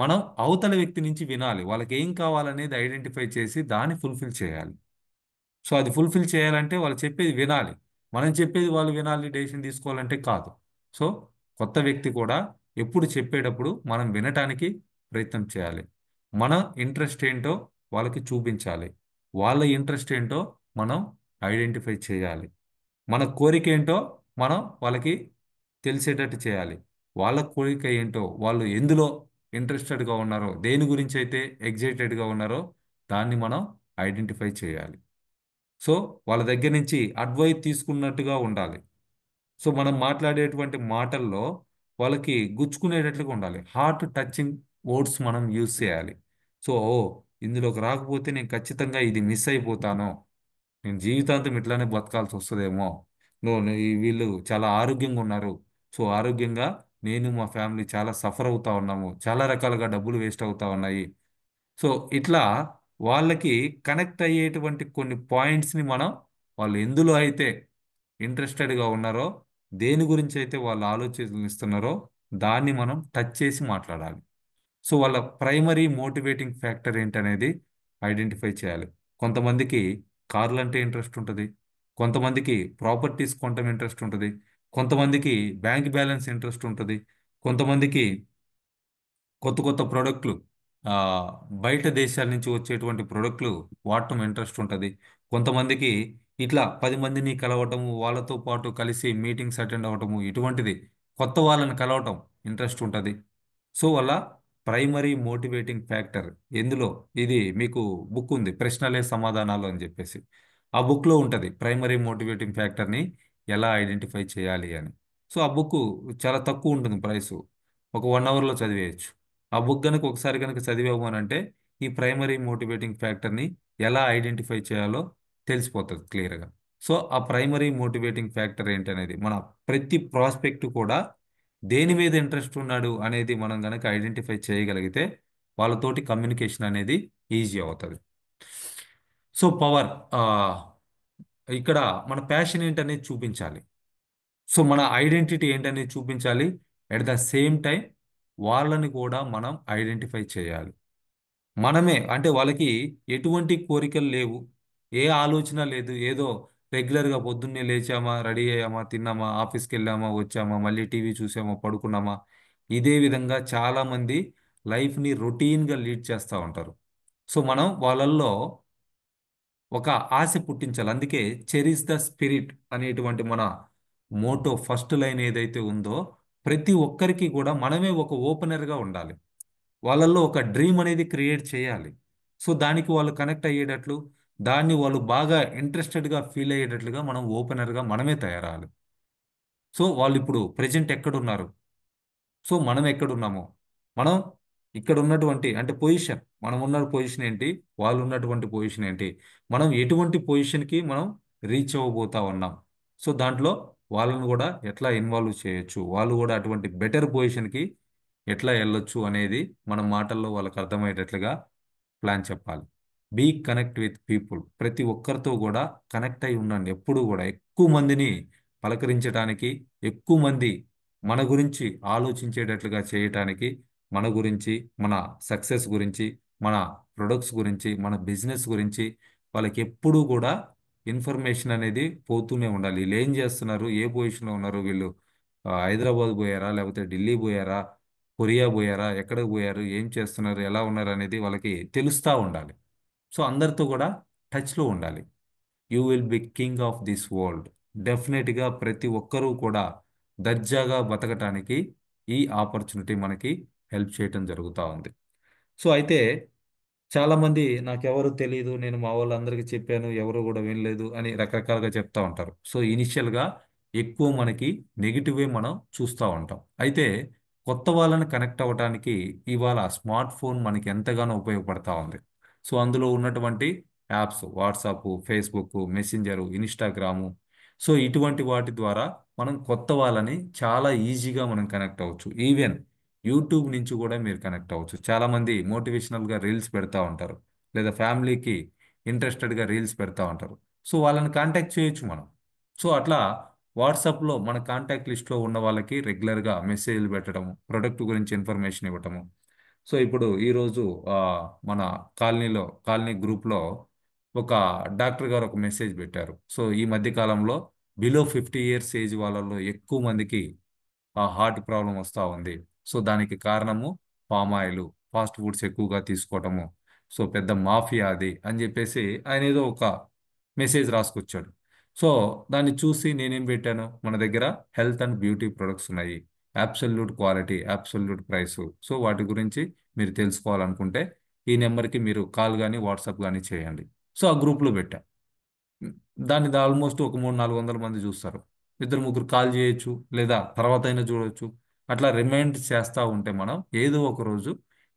మనం అవతల వ్యక్తి నుంచి వినాలి, వాళ్ళకి ఏం కావాలనేది ఐడెంటిఫై చేసి దాన్ని ఫుల్ఫిల్ చేయాలి. సో అది ఫుల్ఫిల్ చేయాలంటే వాళ్ళు చెప్పేది వినాలి. మనం చెప్పేది వాళ్ళు వినాలి, డెసిషన్ తీసుకోవాలంటే కాదు. సో కొత్త వ్యక్తి కూడా ఎప్పుడు చెప్పేటప్పుడు మనం వినటానికి ప్రయత్నం చేయాలి. మన ఇంట్రెస్ట్ ఏంటో వాళ్ళకి చూపించాలి. వాళ్ళ ఇంట్రెస్ట్ ఏంటో మనం ఐడెంటిఫై చేయాలి. మన కోరిక ఏంటో మనం వాళ్ళకి తెలిసేటట్టు చేయాలి. వాళ్ళ కోరిక ఏంటో, వాళ్ళు ఎందులో ఇంట్రెస్టెడ్గా ఉన్నారో, దేని గురించి అయితే ఎగ్జైటెడ్గా ఉన్నారో దాన్ని మనం ఐడెంటిఫై చేయాలి. సో వాళ్ళ దగ్గర నుంచి అడ్వైస్ తీసుకున్నట్టుగా ఉండాలి. సో మనం మాట్లాడేటువంటి మాటల్లో వాళ్ళకి గుచ్చుకునేటట్లుగా ఉండాలి. హార్ట్ టచింగ్ వర్డ్స్ మనం యూజ్ చేయాలి. సో ఓ ఇందులోకి రాకపోతే నేను ఖచ్చితంగా ఇది మిస్ అయిపోతాను, నేను జీవితాంతం ఇట్లానే బతకాల్సి వస్తుందేమో, వీళ్ళు చాలా ఆరోగ్యంగా ఉన్నారు, సో ఆరోగ్యంగా నేను మా ఫ్యామిలీ చాలా సఫర్ అవుతా ఉన్నాము, చాలా రకాలుగా డబ్బులు వేస్ట్ అవుతా ఉన్నాయి. సో ఇట్లా వాళ్ళకి కనెక్ట్ అయ్యేటువంటి కొన్ని పాయింట్స్ని మనం, వాళ్ళు ఎందులో అయితే ఇంట్రెస్టెడ్గా ఉన్నారో, దేని గురించి అయితే వాళ్ళు ఆలోచిస్తున్నారో దాన్ని మనం టచ్ చేసి మాట్లాడాలి. సో వాళ్ళ ప్రైమరీ మోటివేటింగ్ ఫ్యాక్టర్ ఏంటనేది ఐడెంటిఫై చేయాలి. కొంతమందికి కార్లు అంటే ఇంట్రెస్ట్ ఉంటుంది, కొంతమందికి ప్రాపర్టీస్ కొనటం ఇంట్రెస్ట్ ఉంటుంది, కొంతమందికి బ్యాంక్ బ్యాలెన్స్ ఇంట్రెస్ట్ ఉంటుంది, కొంతమందికి కొత్త కొత్త ప్రోడక్ట్లు, ఆ, బయట దేశాల నుంచి వచ్చేటువంటి ప్రోడక్ట్లు వాడటం ఇంట్రెస్ట్ ఉంటుంది. కొంతమందికి ఇట్లా 10 మందిని కలవటము, వాళ్ళతో పాటు కలిసి మీటింగ్స్ అటెండ్ అవ్వటము, ఇటువంటిది కొత్త వాళ్ళని కలవటం ఇంట్రెస్ట్ ఉంటుంది. సో వాళ్ళ ప్రైమరీ మోటివేటింగ్ ఫ్యాక్టర్ ఎందులో, ఇది మీకు బుక్ ఉంది ప్రశ్నలే సమాధానాలు అని చెప్పేసి, ఆ బుక్లో ఉంటుంది ప్రైమరీ మోటివేటింగ్ ఫ్యాక్టర్ని ఎలా ఐడెంటిఫై చేయాలి అని. సో ఆ బుక్ చాలా తక్కువ ఉంటుంది ప్రైసు, ఒక 1 అవర్లో చదివేయచ్చు. ఆ బుక్ కనుక ఒకసారి కనుక చదివాము అని అంటే ఈ ప్రైమరీ మోటివేటింగ్ ఫ్యాక్టర్ని ఎలా ఐడెంటిఫై చేయాలో తెలిసిపోతుంది క్లియర్గా. సో ఆ ప్రైమరీ మోటివేటింగ్ ఫ్యాక్టర్ ఏంటనేది మన ప్రతి ప్రాస్పెక్ట్ కూడా దేని మీద ఇంట్రెస్ట్ ఉన్నాడు అనేది మనం కనుక ఐడెంటిఫై చేయగలిగితే వాళ్ళతోటి కమ్యూనికేషన్ అనేది ఈజీ అవుతుంది. సో పవర్, ఇక్కడ మన ప్యాషన్ ఏంటనేది చూపించాలి. సో మన ఐడెంటిటీ ఏంటనేది చూపించాలి. ఎట్ ద సేమ్ టైం వాళ్ళని కూడా మనం ఐడెంటిఫై చేయాలి. మనమే అంటే వాళ్ళకి ఎటువంటి కోరికలు లేవు, ఏ ఆలోచన లేదు, ఏదో రెగ్యులర్గా పొద్దున్నే లేచామా, రెడీ అయ్యామా, తిన్నామా, ఆఫీస్కి వెళ్ళామా, వచ్చామా, మళ్ళీ టీవీ చూసామా, పడుకున్నామా, ఇదే విధంగా చాలామంది లైఫ్ని రొటీన్గా లీడ్ చేస్తూ ఉంటారు. సో మనం వాళ్ళల్లో ఒక ఆశ పుట్టించాలి. అందుకే చెరిస్ ద స్పిరిట్ అనేటువంటి మన మోటో ఫస్ట్ లైన్ ఏదైతే ఉందో, ప్రతి ఒక్కరికి కూడా మనమే ఒక ఓపెనర్గా ఉండాలి. వాళ్ళల్లో ఒక డ్రీమ్ అనేది క్రియేట్ చేయాలి. సో దానికి వాళ్ళు కనెక్ట్ అయ్యేటట్లు, దాన్ని వాళ్ళు బాగా ఇంట్రెస్టెడ్గా ఫీల్ అయ్యేటట్లుగా మనం ఓపెనర్గా మనమే తయారాలి. సో వాళ్ళు ఇప్పుడు ప్రజెంట్ ఎక్కడున్నారు, సో మనం ఎక్కడున్నామో, మనం ఇక్కడ ఉన్నటువంటి అంటే పొజిషన్, మనం ఉన్న పొజిషన్ ఏంటి, వాళ్ళు ఉన్నటువంటి పొజిషన్ ఏంటి, మనం ఎటువంటి పొజిషన్కి మనం రీచ్ అవ్వబోతా ఉన్నాం, సో దాంట్లో వాళ్ళని కూడా ఎట్లా ఇన్వాల్వ్ చేయొచ్చు, వాళ్ళు కూడా అటువంటి బెటర్ పొజిషన్కి ఎట్లా వెళ్ళొచ్చు అనేది మన మాటల్లో వాళ్ళకి అర్థమయ్యేటట్లుగా ప్లాన్ చెప్పాలి. బీ కనెక్ట్ విత్ పీపుల్, ప్రతి ఒక్కరితో కూడా కనెక్ట్ అయి ఉండండి. ఎప్పుడు కూడా ఎక్కువ మందిని పలకరించడానికి, ఎక్కువ మంది మన గురించి ఆలోచించేటట్లుగా చేయటానికి, మన గురించి, మన సక్సెస్ గురించి, మన ప్రొడక్ట్స్ గురించి, మన బిజినెస్ గురించి వాళ్ళకి ఎప్పుడూ కూడా ఇన్ఫర్మేషన్ అనేది పోతూనే ఉండాలి. వీళ్ళు ఏం చేస్తున్నారు, ఏ పొజిషన్లో ఉన్నారు, వీళ్ళు హైదరాబాద్ పోయారా, లేకపోతే ఢిల్లీ పోయారా, కొరియా పోయారా, ఎక్కడికి పోయారు, ఏం చేస్తున్నారు, ఎలా ఉన్నారు అనేది వాళ్ళకి తెలుస్తూ ఉండాలి. సో అందరితో కూడా టచ్లో ఉండాలి. You will be king of this world. డెఫినెట్గా ప్రతి ఒక్కరూ కూడా దర్జాగా బతకటానికి ఈ ఆపర్చునిటీ మనకి హెల్ప్ చేయటం జరుగుతూ ఉంది. సో అయితే చాలా మంది నాకెవరు తెలియదు, నేను మా వాళ్ళందరికీ చెప్పాను, ఎవరు కూడా వినలేదు అని రకరకాలుగా చెప్తా ఉంటారు. సో ఇనిషియల్గా ఎక్కువ మనకి నెగిటివే మనం చూస్తూ ఉంటాం. అయితే కొత్త వాళ్ళని కనెక్ట్ అవ్వడానికి ఇవాళ స్మార్ట్ ఫోన్ మనకి ఎంతగానో ఉపయోగపడతా ఉంది. సో అందులో ఉన్నటువంటి apps WhatsApp, Facebook, messenger, Instagram, so ఇటువంటి వాటి ద్వారా మనం కొత్త వాళ్ళని చాలా ఈజీగా మనం కనెక్ట్ అవ్వచ్చు. ఈవెన్ యూట్యూబ్ నుంచి కూడా మీరు కనెక్ట్ అవ్వచ్చు. చాలా మంది మోటివేషనల్గా రీల్స్ పెడతా ఉంటారు, లేదా ఫ్యామిలీకి ఇంట్రెస్టెడ్గా రీల్స్ పెడతా ఉంటారు. సో వాళ్ళని కాంటాక్ట్ చేయొచ్చు మనం. సో అట్లా వాట్సాప్లో మన కాంటాక్ట్ లిస్ట్లో ఉన్న వాళ్ళకి రెగ్యులర్గా మెసేజ్లు పెట్టడము, ప్రొడక్ట్ గురించి ఇన్ఫర్మేషన్ ఇవ్వటము. సో ఇప్పుడు ఈరోజు ఆ, మన కాలనీ గ్రూప్లో ఒక డాక్టర్ గారు ఒక మెసేజ్ పెట్టారు. సో ఈ మధ్య కాలంలో బిలో 50 ఇయర్స్ ఏజ్ వాళ్ళలో ఎక్కువ మందికి ఆ హార్ట్ ప్రాబ్లం వస్తూ ఉంది. సో దానికి కారణము పామాయిల్, ఫాస్ట్ ఫుడ్స్ ఎక్కువగా తీసుకోవటము. సో పెద్ద మాఫియా అది అని చెప్పేసి ఆయన ఏదో ఒక మెసేజ్ రాసుకొచ్చాడు. సో దాన్ని చూసి నేనేం పెట్టాను, మన దగ్గర హెల్త్ అండ్ బ్యూటీ ప్రొడక్ట్స్ ఉన్నాయి, absolute quality, absolute price. So వాటి గురించి మీరు తెలుసుకోవాలనుకుంటే ఈ నెంబర్కి మీరు కాల్ కానీ వాట్సాప్ కానీ చేయండి. సో ఆ గ్రూప్లో పెట్టా. దాన్ని ఆల్మోస్ట్ ఒక 300-400 మంది చూస్తారు. ఇద్దరు ముగ్గురు కాల్ చేయొచ్చు, లేదా తర్వాత అయినా చూడొచ్చు. అట్లా రిమైండ్ చేస్తూ ఉంటే మనం ఏదో ఒక రోజు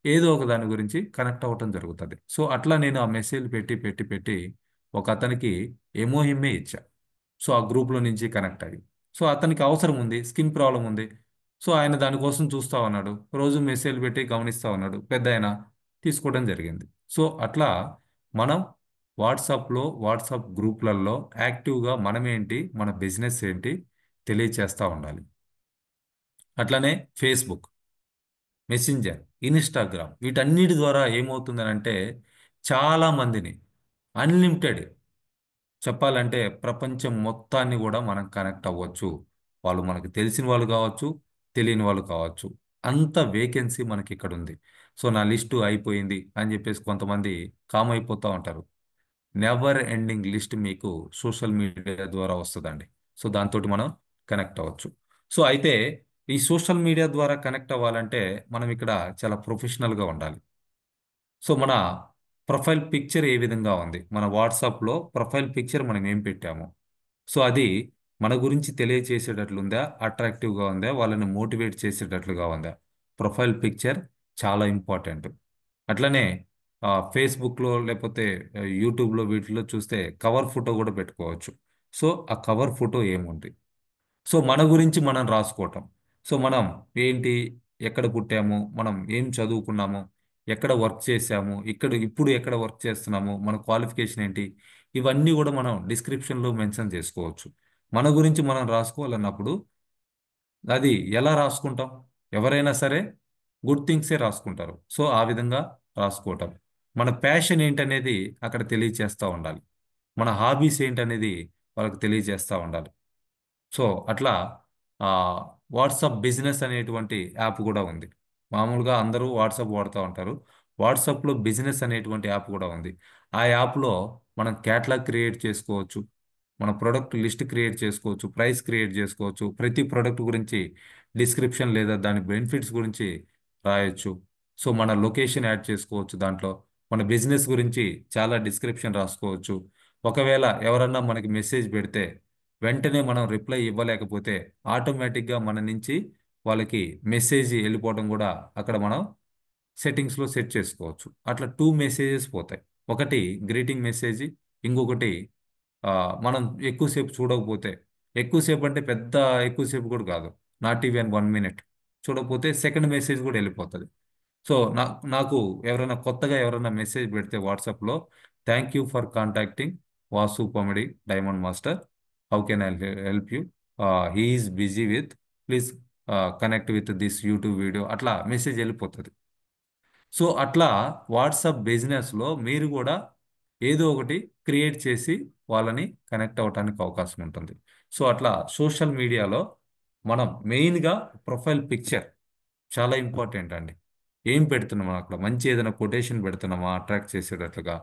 ఏదో ఒక దాని గురించి కనెక్ట్ అవ్వటం జరుగుతుంది. సో అట్లా నేను ఆ మెసేజ్ పెట్టి పెట్టి పెట్టి ఒక అతనికి ఎమోహిమే ఇచ్చా. సో ఆ గ్రూప్లో నుంచి కనెక్ట్ అయ్యి, సో అతనికి అవసరం ఉంది, స్కిన్ ప్రాబ్లం ఉంది. సో ఆయన దానికోసం చూస్తా ఉన్నాడు, రోజు మెసేజ్ పెట్టి గమనిస్తా ఉన్నాడు, పెద్ద ఆయన తీసుకోవడం జరిగింది. సో అట్లా మనం వాట్సాప్ గ్రూప్లలో యాక్టివ్గా మనమేంటి, మన బిజినెస్ ఏంటి తెలియచేస్తూ ఉండాలి. అట్లనే ఫేస్బుక్, మెసెంజర్, ఇన్స్టాగ్రామ్ వీటన్నిటి ద్వారా ఏమవుతుందనంటే చాలా మందిని అన్లిమిటెడ్ చెప్పాలంటే ప్రపంచం మొత్తాన్ని కూడా మనం కనెక్ట్ అవ్వచ్చు. వాళ్ళు మనకు తెలిసిన వాళ్ళు కావచ్చు, తెలియని వాళ్ళు కావచ్చు. అంత వేకెన్సీ మనకి ఇక్కడ ఉంది. సో నా లిస్టు అయిపోయింది అని చెప్పేసి కొంతమంది కామ్ అయిపోతూ ఉంటారు. నెవర్ ఎండింగ్ లిస్ట్ మీకు సోషల్ మీడియా ద్వారా వస్తుందండి. సో దాంతో మనం కనెక్ట్ అవ్వచ్చు. సో అయితే ఈ సోషల్ మీడియా ద్వారా కనెక్ట్ అవ్వాలంటే మనం ఇక్కడ చాలా ప్రొఫెషనల్గా ఉండాలి. సో మన ప్రొఫైల్ పిక్చర్ ఏ విధంగా ఉంది, మన వాట్సాప్లో ప్రొఫైల్ పిక్చర్ మనం ఏం పెట్టాము, సో అది మన గురించి తెలియచేసేటట్లుందా, అట్రాక్టివ్గా ఉందా, వాళ్ళని మోటివేట్ చేసేటట్లుగా ఉందా. ప్రొఫైల్ పిక్చర్ చాలా ఇంపార్టెంట్. అట్లనే ఫేస్బుక్లో లేకపోతే యూట్యూబ్లో వీటిలో చూస్తే కవర్ ఫోటో కూడా పెట్టుకోవచ్చు. సో ఆ కవర్ ఫోటో ఏముంది, సో మన గురించి మనం రాసుకోవటం. సో మనం ఏంటి, ఎక్కడ పుట్టాము, మనం ఏం చదువుకున్నాము, ఎక్కడ వర్క్ చేసాము, ఇప్పుడు ఎక్కడ వర్క్ చేస్తున్నాము, మన క్వాలిఫికేషన్ ఏంటి, ఇవన్నీ కూడా మనం డిస్క్రిప్షన్లో మెన్షన్ చేసుకోవచ్చు. మన గురించి మనం రాసుకోవాలన్నప్పుడు అది ఎలా రాసుకుంటాం, ఎవరైనా సరే గుడ్ థింగ్సే రాసుకుంటారు. సో ఆ విధంగా రాసుకోవటం. మన ప్యాషన్ ఏంటనేది అక్కడ తెలియచేస్తూ ఉండాలి. మన హాబీస్ ఏంటనేది వాళ్ళకి తెలియజేస్తూ ఉండాలి. సో అట్లా ఆ, వాట్సాప్ బిజినెస్ అనేటువంటి యాప్ కూడా ఉంది. మామూలుగా అందరూ వాట్సాప్ వాడుతూ ఉంటారు. వాట్సాప్లో బిజినెస్ అనేటువంటి యాప్ కూడా ఉంది. ఆ యాప్లో మనం క్యాటలాగ్ క్రియేట్ చేసుకోవచ్చు, మన ప్రొడక్ట్ లిస్ట్ క్రియేట్ చేసుకోవచ్చు, ప్రైస్ క్రియేట్ చేసుకోవచ్చు, ప్రతి ప్రొడక్ట్ గురించి డిస్క్రిప్షన్ లేదా దాని బెనిఫిట్స్ గురించి రాయొచ్చు. సో మన లొకేషన్ యాడ్ చేసుకోవచ్చు దాంట్లో, మన బిజినెస్ గురించి చాలా డిస్క్రిప్షన్ రాసుకోవచ్చు. ఒకవేళ ఎవరన్నా మనకి మెసేజ్ పెడితే వెంటనే మనం రిప్లై ఇవ్వలేకపోతే ఆటోమేటిక్గా మన నుంచి వాళ్ళకి మెసేజ్ వెళ్ళిపోవడం కూడా అక్కడ మనం సెట్టింగ్స్లో సెట్ చేసుకోవచ్చు. అట్లా 2 మెసేజెస్ పోతాయి. ఒకటి గ్రీటింగ్ మెసేజ్, ఇంకొకటి ఆ, మనం ఎక్కువసేపు చూడకపోతే, ఎక్కువసేపు అంటే పెద్ద ఎక్కువసేపు కూడా కాదు, నాట్ ఈవెన్ 1 మినిట్ చూడకపోతే సెకండ్ మెసేజ్ కూడా వెళ్ళిపోతుంది. సో నాకు ఎవరైనా మెసేజ్ పెడితే వాట్సాప్లో, thank you for contacting Vasu comedy diamond master, how can I help you, he's busy with, please connect with this YouTube video, అట్లా మెసేజ్ వెళ్ళిపోతుంది. సో అట్లా వాట్సాప్ బిజినెస్లో మీరు కూడా ఏదో ఒకటి క్రియేట్ చేసి వాళ్ళని కనెక్ట్ అవ్వడానికి అవకాశం ఉంటుంది. సో అట్లా సోషల్ మీడియాలో మనం మెయిన్గా ప్రొఫైల్ పిక్చర్ చాలా ఇంపార్టెంట్ అండి. ఏం పెడుతున్నామా అక్కడ, మంచి ఏదైనా కొటేషన్ పెడుతున్నామా అట్రాక్ట్ చేసేటట్లుగా,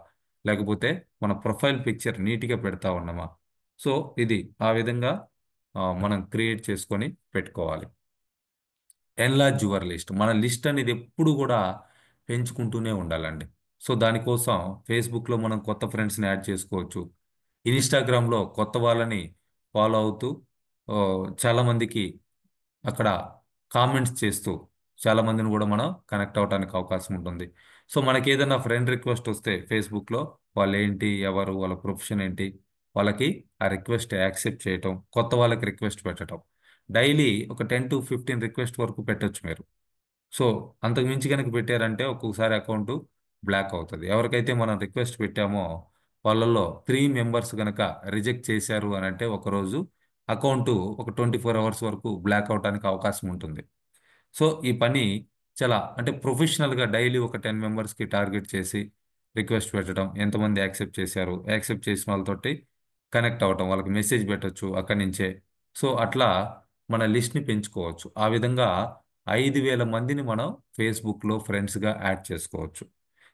లేకపోతే మన ప్రొఫైల్ పిక్చర్ నీట్గా పెడతా ఉన్నామా. సో ఇది ఆ విధంగా మనం క్రియేట్ చేసుకొని పెట్టుకోవాలి. ఎన్లార్జ్ యువర్ లిస్ట్, మన లిస్ట్ అనేది ఎప్పుడు కూడా పెంచుకుంటూనే ఉండాలండి. సో దానికోసం ఫేస్బుక్లో మనం కొత్త ఫ్రెండ్స్ని యాడ్ చేసుకోవచ్చు. ఇన్స్టాగ్రామ్లో కొత్త వాళ్ళని ఫాలో అవుతూ ఓ, చాలా మందికి అక్కడ కామెంట్స్ చేస్తూ చాలా మందిని కూడా మనం కనెక్ట్ అవ్వడానికి అవకాశం ఉంటుంది. సో మనకి ఏదైనా ఫ్రెండ్ రిక్వెస్ట్ వస్తే ఫేస్బుక్లో వాళ్ళు ఏంటి, ఎవరు, వాళ్ళ ప్రొఫెషన్ ఏంటి, వాళ్ళకి ఆ రిక్వెస్ట్ యాక్సెప్ట్ చేయటం, కొత్త వాళ్ళకి రిక్వెస్ట్ పెట్టడం. డైలీ ఒక 10 to 15 రిక్వెస్ట్ వరకు పెట్టొచ్చు మీరు. సో అంతకు మించి కనుక పెట్టారంటే ఒక్కొక్కసారి అకౌంట్ బ్లాక్ అవుతుంది. ఎవరికైతే మనం రిక్వెస్ట్ పెట్టామో వాళ్ళల్లో 3 మెంబర్స్ కనుక రిజెక్ట్ చేశారు అని అంటే ఒకరోజు అకౌంట్ ఒక 24 అవర్స్ వరకు బ్లాక్ అవడానికి అవకాశం ఉంటుంది. సో ఈ పని చాలా అంటే ప్రొఫెషనల్గా డైలీ ఒక 10 మెంబర్స్కి టార్గెట్ చేసి రిక్వెస్ట్ పెట్టడం, ఎంతమంది యాక్సెప్ట్ చేశారు, యాక్సెప్ట్ చేసిన వాళ్ళతోటి కనెక్ట్ అవ్వటం, వాళ్ళకి మెసేజ్ పెట్టొచ్చు అక్కడి నుంచే. సో అట్లా మన లిస్ట్ని పెంచుకోవచ్చు. ఆ విధంగా 5,000 మందిని మనం ఫేస్బుక్లో ఫ్రెండ్స్గా యాడ్ చేసుకోవచ్చు.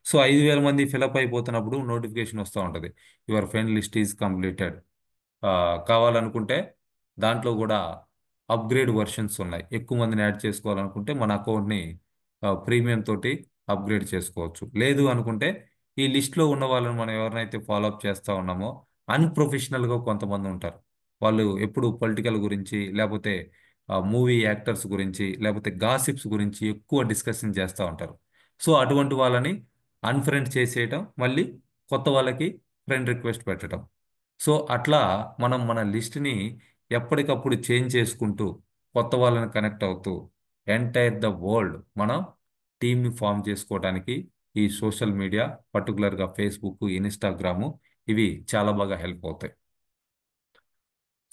సో 5,000 మంది ఫిలప్ అయిపోతున్నప్పుడు నోటిఫికేషన్ వస్తూ ఉంటుంది, your friend list is completed. కావాలనుకుంటే దాంట్లో కూడా అప్గ్రేడ్ వర్షన్స్ ఉన్నాయి. ఎక్కువ మందిని యాడ్ చేసుకోవాలనుకుంటే మన అకౌంట్ని ప్రీమియం తోటి అప్గ్రేడ్ చేసుకోవచ్చు. లేదు అనుకుంటే ఈ లిస్ట్లో ఉన్న వాళ్ళని మనం ఎవరినైతే ఫాలో అప్ చేస్తూ ఉన్నామో అన్ప్రొఫెషనల్గా కొంతమంది ఉంటారు. వాళ్ళు ఎప్పుడు పొలిటికల్ గురించి, లేకపోతే మూవీ యాక్టర్స్ గురించి, లేకపోతే గాసిప్స్ గురించి ఎక్కువ డిస్కషన్ చేస్తూ ఉంటారు. సో అటువంటి వాళ్ళని అన్ఫ్రెండ్ చేసేయటం, మళ్ళీ కొత్త వాళ్ళకి ఫ్రెండ్ రిక్వెస్ట్ పెట్టడం. సో అట్లా మనం మన లిస్ట్ని ఎప్పటికప్పుడు చేంజ్ చేసుకుంటూ కొత్త వాళ్ళని కనెక్ట్ అవుతూ ఎంటైర్ ద వరల్డ్ మనం టీమ్ని ఫామ్ చేసుకోవడానికి ఈ సోషల్ మీడియా, పర్టికులర్గా ఫేస్బుక్, ఇన్స్టాగ్రాము, ఇవి చాలా బాగా హెల్ప్ అవుతాయి.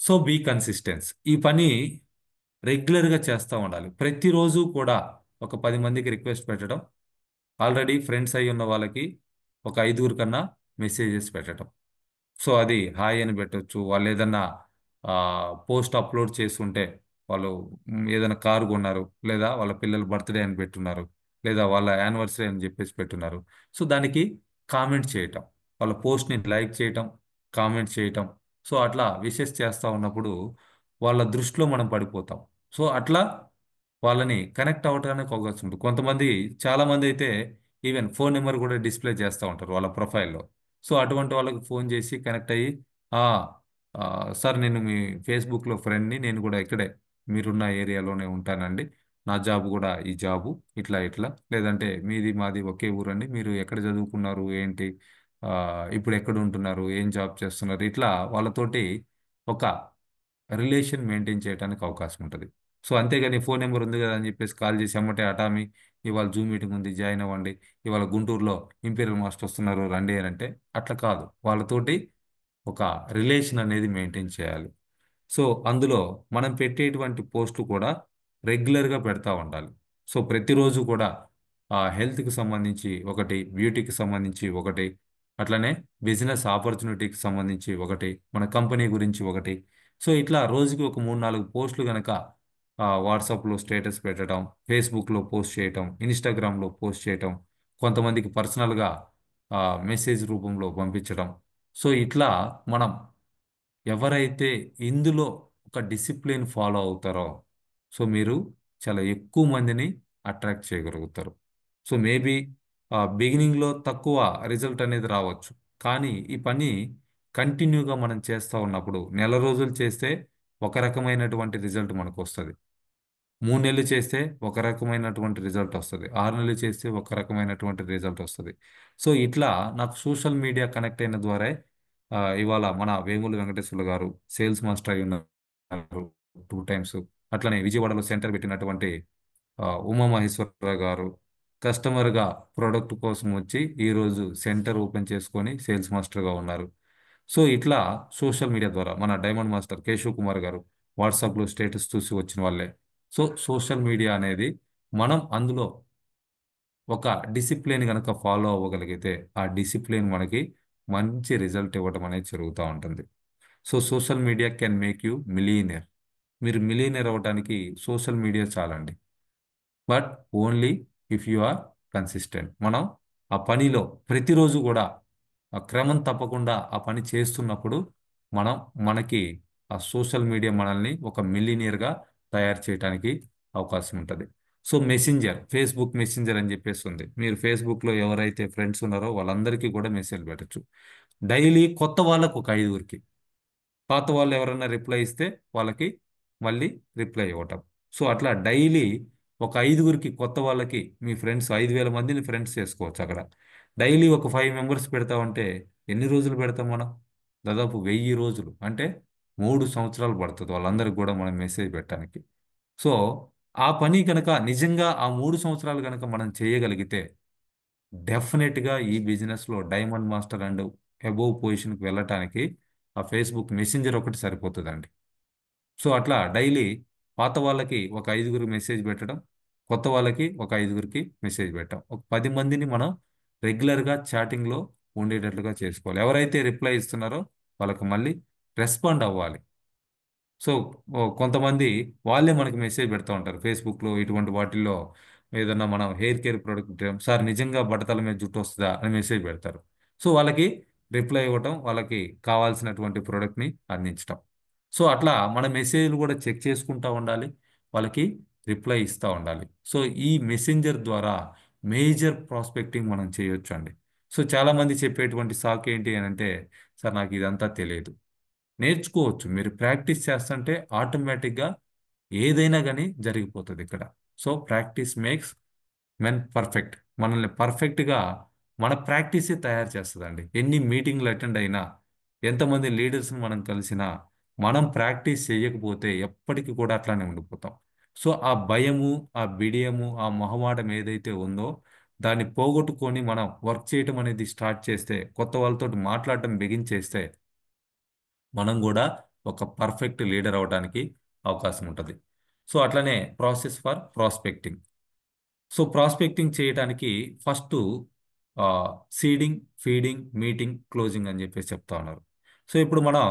So be consistence. ఈ పని రెగ్యులర్గా చేస్తూ ఉండాలి. ప్రతిరోజు కూడా ఒక 10 మందికి రిక్వెస్ట్ పెట్టడం, ఆల్రెడీ ఫ్రెండ్స్ అయి ఉన్న వాళ్ళకి ఒక 5గురు కన్నా మెసేజెస్ పెట్టడం. సో అది హాయ్ అని పెట్టొచ్చు. వాళ్ళు ఏదన్నా పోస్ట్ అప్లోడ్ చేస్తుంటే వాళ్ళు ఏదైనా కారు కొన్నారు, లేదా వాళ్ళ పిల్లల బర్త్డే అని పెట్టున్నారు, లేదా వాళ్ళ యానివర్సరీ అని చెప్పేసి పెట్టున్నారు. సో దానికి కామెంట్ చేయటం, వాళ్ళ పోస్ట్ని లైక్ చేయటం, కామెంట్ చేయటం. సో అట్లా విషెస్ చేస్తూ ఉన్నప్పుడు వాళ్ళ దృష్టిలో మనం పడిపోతాం. సో అట్లా వాళ్ళని కనెక్ట్ అవ్వడానికి అవకాశం ఉంటుంది. కొంతమంది, చాలా మంది అయితే ఈవెన్ ఫోన్ నెంబర్ కూడా డిస్ప్లే చేస్తూ ఉంటారు వాళ్ళ ప్రొఫైల్లో. సో అటువంటి వాళ్ళకి ఫోన్ చేసి కనెక్ట్ అయ్యి, "ఆ, ఆ, సార్ నేను మీ ఫేస్బుక్లో ఫ్రెండ్ని, నేను కూడా ఇక్కడే మీరున్న ఏరియాలోనే ఉంటానండి, నా జాబ్ కూడా ఈ జాబు, ఇట్లా ఇట్లా, లేదంటే మీది మాది ఒకే ఊరండి, మీరు ఎక్కడ చదువుకున్నారు ఏంటి, ఆ, ఇప్పుడు ఎక్కడ ఉంటున్నారు, ఏం జాబ్ చేస్తున్నారు", ఇట్లా వాళ్ళతోటి ఒక రిలేషన్ మెయింటైన్ చేయడానికి అవకాశం ఉంటుంది. సో అంతేగాని ఫోన్ నెంబర్ ఉంది కదా అని చెప్పేసి కాల్ చేసి అమ్మటే అటామి ఇవాళ జూమ్ మీటింగ్ ఉంది జాయిన్ అవ్వండి, ఇవాళ గుంటూరులో ఇంపీరియల్ మాస్టర్ వస్తున్నారు రండి అని అంటే అట్లా కాదు. వాళ్ళతోటి ఒక రిలేషన్ అనేది మెయింటైన్ చేయాలి. సో అందులో మనం పెట్టేటువంటి పోస్టులు కూడా రెగ్యులర్గా పెడతా ఉండాలి. సో ప్రతిరోజు కూడా హెల్త్కి సంబంధించి ఒకటి, బ్యూటీకి సంబంధించి ఒకటి, అట్లనే బిజినెస్ ఆపర్చునిటీకి సంబంధించి ఒకటి, మన కంపెనీ గురించి ఒకటి. సో ఇట్లా రోజుకి ఒక 3 4 పోస్టులు కనుక వాట్సాప్లో స్టేటస్ పెట్టడం, ఫేస్బుక్లో పోస్ట్ చేయటం, ఇన్స్టాగ్రామ్లో పోస్ట్ చేయటం, కొంతమందికి పర్సనల్గా మెసేజ్ రూపంలో పంపించడం. సో ఇట్లా మనం ఎవరైతే ఇందులో ఒక డిసిప్లిన్ ఫాలో అవుతారో, సో మీరు చాలా ఎక్కువ మందిని అట్రాక్ట్ చేయగలుగుతారు. సో మేబీ బిగినింగ్లో తక్కువ రిజల్ట్ అనేది రావచ్చు, కానీ ఈ పని కంటిన్యూగా మనం చేస్తూ ఉన్నప్పుడు నెల రోజులు చేస్తే ఒక రకమైనటువంటి రిజల్ట్ మనకు వస్తుంది. 3 నెలలు చేస్తే ఒక రకమైనటువంటి రిజల్ట్ వస్తుంది. 6 నెలలు చేస్తే ఒక రకమైనటువంటి రిజల్ట్ వస్తుంది. సో ఇట్లా నాకు సోషల్ మీడియా కనెక్ట్ అయిన ద్వారా ఇవాళ మన వేముల వెంకటేశ్వర్లు గారు సేల్స్ మాస్టర్ అయి ఉన్నారు 2 టైమ్స్. అట్లనే విజయవాడలో సెంటర్ పెట్టినటువంటి ఉమామహేశ్వరరావు గారు కస్టమర్గా ప్రొడక్ట్ కోసం వచ్చి ఈరోజు సెంటర్ ఓపెన్ చేసుకొని సేల్స్ మాస్టర్గా ఉన్నారు. సో ఇట్లా సోషల్ మీడియా ద్వారా మన డైమండ్ మాస్టర్ కేశవ్ కుమార్ గారు వాట్సాప్లో స్టేటస్ చూసి వచ్చిన వాళ్ళే. సో సోషల్ మీడియా అనేది మనం అందులో ఒక డిసిప్లిన్ కనుక ఫాలో అవ్వగలిగితే ఆ డిసిప్లిన్ మనకి మంచి రిజల్ట్ ఇవ్వడం అనేది జరుగుతూ ఉంటుంది. So social media can make you millionaire. మీరు మిలీనియర్ అవ్వడానికి సోషల్ మీడియా చాలండి. But only if you are consistent. మనం ఆ పనిలో ప్రతిరోజు కూడా ఆ క్రమం తప్పకుండా ఆ పని చేస్తున్నప్పుడు మనం మనకి ఆ సోషల్ మీడియా మనల్ని ఒక మిలీనియర్గా తయారు చేయడానికి అవకాశం ఉంటుంది. సో మెసెంజర్, ఫేస్బుక్ మెసెంజర్ అని చెప్పేసి ఉంది. మీరు ఫేస్బుక్లో ఎవరైతే ఫ్రెండ్స్ ఉన్నారో వాళ్ళందరికీ కూడా మెసేజ్ పెట్టచ్చు. డైలీ కొత్త వాళ్ళకు ఒక ఐదుగురికి, పాత వాళ్ళు ఎవరైనా రిప్లై ఇస్తే వాళ్ళకి మళ్ళీ రిప్లై ఇవ్వటం. సో అట్లా డైలీ ఒక ఐదుగురికి కొత్త వాళ్ళకి, మీ ఫ్రెండ్స్ 5,000 మందిని ఫ్రెండ్స్ చేసుకోవచ్చు అక్కడ. డైలీ ఒక 5 మెంబర్స్ పెడతామంటే ఎన్ని రోజులు పెడతాం మనం? దాదాపు 1000 రోజులు, అంటే 3 సంవత్సరాలు పడుతుంది వాళ్ళందరికీ కూడా మనం మెసేజ్ పెట్టడానికి. సో ఆ పని కనుక నిజంగా ఆ 3 సంవత్సరాలు కనుక మనం చేయగలిగితే డెఫినెట్గా ఈ బిజినెస్లో డైమండ్ మాస్టర్ అండ్ అబోవ్ పొజిషన్కి వెళ్ళటానికి ఆ ఫేస్బుక్ మెసెంజర్ ఒకటి సరిపోతుందండి. సో అట్లా డైలీ పాత వాళ్ళకి ఒక ఐదుగురు మెసేజ్ పెట్టడం, కొత్త వాళ్ళకి ఒక ఐదుగురికి మెసేజ్ పెట్టడం, ఒక 10 మందిని మనం రెగ్యులర్గా చాటింగ్లో ఉండేటట్లుగా చేసుకోవాలి. ఎవరైతే రిప్లై ఇస్తున్నారో వాళ్ళకి మళ్ళీ రెస్పాండ్ అవ్వాలి. సో కొంతమంది వాళ్ళే మనకి మెసేజ్ పెడతా ఉంటారు ఫేస్బుక్లో, ఇటువంటి వాటిల్లో ఏదన్నా మనం హెయిర్ కేర్ ప్రోడక్ట్ పెట్టాం, సార్ నిజంగా బట్టతల మీద జుట్టు వస్తుందా అని మెసేజ్ పెడతారు. సో వాళ్ళకి రిప్లై ఇవ్వటం, వాళ్ళకి కావాల్సినటువంటి ప్రోడక్ట్ని అందించటం. సో అట్లా మన మెసేజ్లు కూడా చెక్ చేసుకుంటూ ఉండాలి, వాళ్ళకి రిప్లై ఇస్తూ ఉండాలి. సో ఈ మెసెంజర్ ద్వారా మేజర్ ప్రాస్పెక్టింగ్ మనం చేయొచ్చు అండి. సో చాలామంది చెప్పేటువంటి సాక్ ఏంటి అని అంటే, సార్ నాకు ఇదంతా తెలియదు. నేర్చుకోవచ్చు, మీరు ప్రాక్టీస్ చేస్తుంటే ఆటోమేటిక్గా ఏదైనా కానీ జరిగిపోతుంది ఇక్కడ. So practice makes men perfect. మనల్ని పర్ఫెక్ట్గా మన ప్రాక్టీసే తయారు చేస్తుందండి. ఎన్ని మీటింగ్లు అటెండ్ అయినా, ఎంతమంది లీడర్స్ని మనం కలిసినా, మనం ప్రాక్టీస్ చేయకపోతే ఎప్పటికీ కూడా అట్లానే ఉండిపోతాం. సో ఆ భయము, ఆ బిడియము, ఆ మొహమాటం ఏదైతే ఉందో దాన్ని పోగొట్టుకొని మనం వర్క్ చేయటం అనేది స్టార్ట్ చేస్తే, కొత్త వాళ్ళతో మాట్లాడటం బిగించేస్తే మనం కూడా ఒక పర్ఫెక్ట్ లీడర్ అవడానికి అవకాశం ఉంటుంది. సో అట్లనే process for prospecting. So prospecting చేయడానికి first seeding, feeding, meeting, closing అని చెప్పేసి చెప్తా ఉన్నారు. సో ఇప్పుడు మనం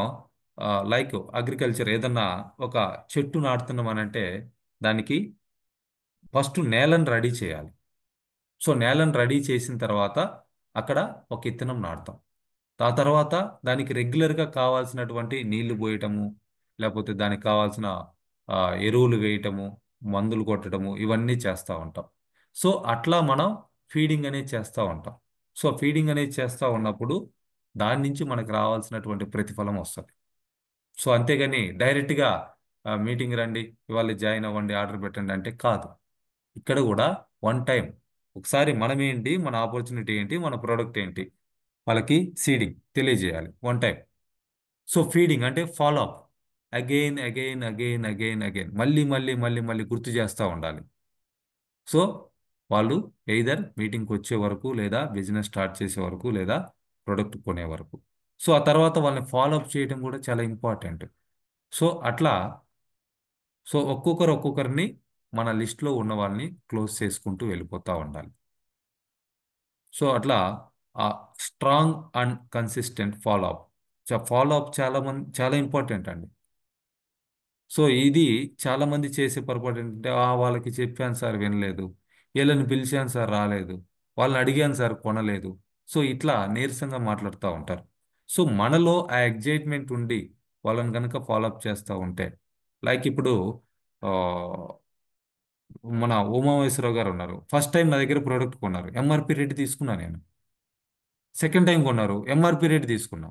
లైక్ అగ్రికల్చర్ ఏదన్నా ఒక చెట్టు నాటుతున్నాం అని అంటే దానికి ఫస్ట్ నేలను రెడీ చేయాలి. సో నేలను రెడీ చేసిన తర్వాత అక్కడ ఒక ఇత్తనం నాటుతాం. ఆ తర్వాత దానికి రెగ్యులర్గా కావాల్సినటువంటి నీళ్లు పోయటము, లేకపోతే దానికి కావాల్సిన ఆ, ఎరువులు వేయటము, మందులు కొట్టడము, ఇవన్నీ చేస్తూ ఉంటాం. సో అట్లా మనం ఫీడింగ్ అనేది చేస్తూ ఉంటాం. సో ఫీడింగ్ అనేది చేస్తూ ఉన్నప్పుడు దాని నుంచి మనకు రావాల్సినటువంటి ప్రతిఫలం వస్తుంది. సో అంతేగాని డైరెక్ట్గా మీటింగ్ రండి, ఇవాళ జాయిన్ అవ్వండి, ఆర్డర్ పెట్టండి అంటే కాదు. ఇక్కడ కూడా వన్ టైం ఒకసారి మనం ఏంటి, మన ఆపర్చునిటీ ఏంటి, మన ప్రోడక్ట్ ఏంటి, వాళ్ళకి సీడింగ్ తెలియజేయాలి వన్ టైం. సో ఫీడింగ్ అంటే follow up, again again again again again, మళ్ళీ మళ్ళీ మళ్ళీ మళ్ళీ గుర్తు చేస్తూ ఉండాలి. సో వాళ్ళు ఎయిదర్ మీటింగ్కి వచ్చే వరకు, లేదా బిజినెస్ స్టార్ట్ చేసే వరకు, లేదా ప్రొడక్ట్ కొనే వరకు. సో ఆ తర్వాత వాళ్ళని ఫాలో అప్ చేయడం కూడా చాలా ఇంపార్టెంట్. సో అట్లా, సో ఒక్కొక్కరిని మన లిస్ట్లో ఉన్న వాళ్ళని క్లోజ్ చేసుకుంటూ వెళ్ళిపోతూ ఉండాలి. సో అట్లా ఆ strong and consistent follow up, follow up చాలా ఇంపార్టెంట్ అండి. సో ఇది చాలా మంది చేసే పొరపాటు ఏంటంటే, వాళ్ళకి చెప్పాను సార్ వినలేదు, వీళ్ళని పిలిచాను సార్ రాలేదు, వాళ్ళని అడిగాను సార్ కొనలేదు. సో ఇట్లా నీరసంగా మాట్లాడుతూ ఉంటారు. సో మనలో ఆ ఎగ్జైట్మెంట్ ఉండి వాళ్ళని కనుక ఫాలోఅప్ చేస్తూ ఉంటే, లైక్ ఇప్పుడు ఆ, మన ఉమామహేశ్వరరావు గారు ఉన్నారు. ఫస్ట్ టైం నా దగ్గర ప్రోడక్ట్ కొన్నారు, ఎంఆర్పి రేట్ తీసుకున్నా నేను. సెకండ్ టైం కొన్నారు, ఎంఆర్పి రేట్ తీసుకున్నా.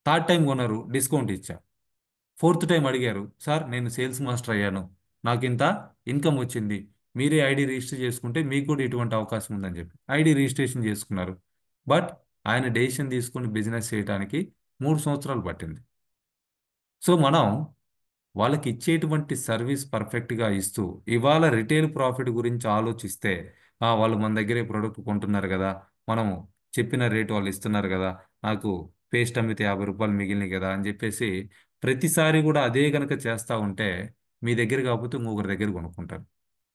థర్డ్ టైం కొన్నారు, డిస్కౌంట్ ఇచ్చా. ఫోర్త్ టైం అడిగారు, సార్ నేను సేల్స్ మాస్టర్ అయ్యాను, నాకు ఇంత ఇన్కమ్ వచ్చింది, మీరే ఐడి రిజిస్టర్ చేసుకుంటే మీకు కూడా ఇటువంటి అవకాశం ఉందని చెప్పి ఐడి రిజిస్ట్రేషన్ చేసుకున్నారు. బట్ ఆయన డెసిషన్ తీసుకుని బిజినెస్ చేయడానికి 3 సంవత్సరాలు పట్టింది. సో మనం వాళ్ళకి ఇచ్చేటువంటి సర్వీస్ పర్ఫెక్ట్గా ఇస్తూ ఇవాళ రిటైల్ ప్రాఫిట్ గురించి ఆలోచిస్తే, వాళ్ళు మన దగ్గరే ప్రోడక్ట్ కొంటున్నారు కదా, మనం చెప్పిన రేటు వాళ్ళు ఇస్తున్నారు కదా, నాకు పేస్ట్ అమ్మితే 50 రూపాయలు మిగిలినాయి కదా అని చెప్పేసి ప్రతిసారి కూడా అదే గనక చేస్తూ ఉంటే, మీ దగ్గర కాకపోతే ఇంకొకరి దగ్గర కొనుక్కుంటారు.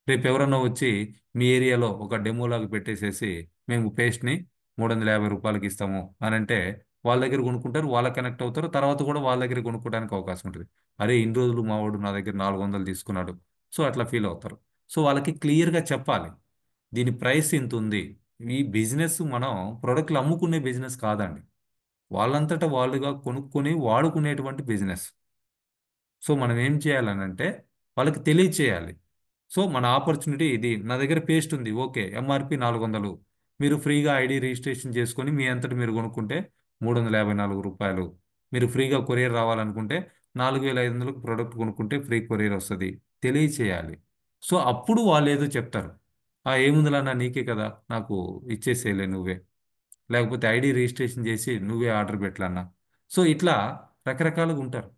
రేపు ఎవరన్నా వచ్చి మీ ఏరియాలో ఒక డెమోలాగా పెట్టేసేసి, మేము పేస్ట్ని 350 రూపాయలకి ఇస్తాము అని అంటే వాళ్ళ దగ్గర కొనుక్కుంటారు, వాళ్ళ కనెక్ట్ అవుతారు, తర్వాత కూడా వాళ్ళ దగ్గర కొనుక్కోవడానికి అవకాశం ఉంటుంది. అరే ఇన్ని రోజులు మా వాడు నా దగ్గర 400 తీసుకున్నాడు. సో అట్లా ఫీల్ అవుతారు. సో వాళ్ళకి క్లియర్గా చెప్పాలి, దీని ప్రైస్ ఇంత ఉంది. ఈ బిజినెస్ మనం ప్రొడక్ట్లు అమ్ముకునే బిజినెస్ కాదండి, వాళ్ళంతటా వాళ్ళుగా కొనుక్కొని వాడుకునేటువంటి బిజినెస్. సో మనం ఏం చేయాలనంటే వాళ్ళకి తెలియచేయాలి, సో మన ఆపర్చునిటీ ఇది. నా దగ్గర పేస్ట్ ఉంది, ఓకే, ఎంఆర్పి 400, మీరు ఫ్రీగా ఐడి రిజిస్ట్రేషన్ చేసుకొని మీ అంతటి మీరు కొనుక్కుంటే రూ. 354. మీరు ఫ్రీగా కొరియర్ రావాలనుకుంటే 4500కు ప్రోడక్ట్ కొనుక్కుంటే ఫ్రీ కొరియర్ వస్తుంది. తెలియచేయాలి. సో అప్పుడు వాళ్ళు ఏదో చెప్తారు, ఏముందిలా నా నీకే కదా, నాకు ఇచ్చేసేయలే నువ్వే, లేకపోతే ఐడి రిజిస్ట్రేషన్ చేసి నువ్వే ఆర్డర్ పెట్టాలన్నా. సో ఇట్లా రకరకాలుగా ఉంటారు.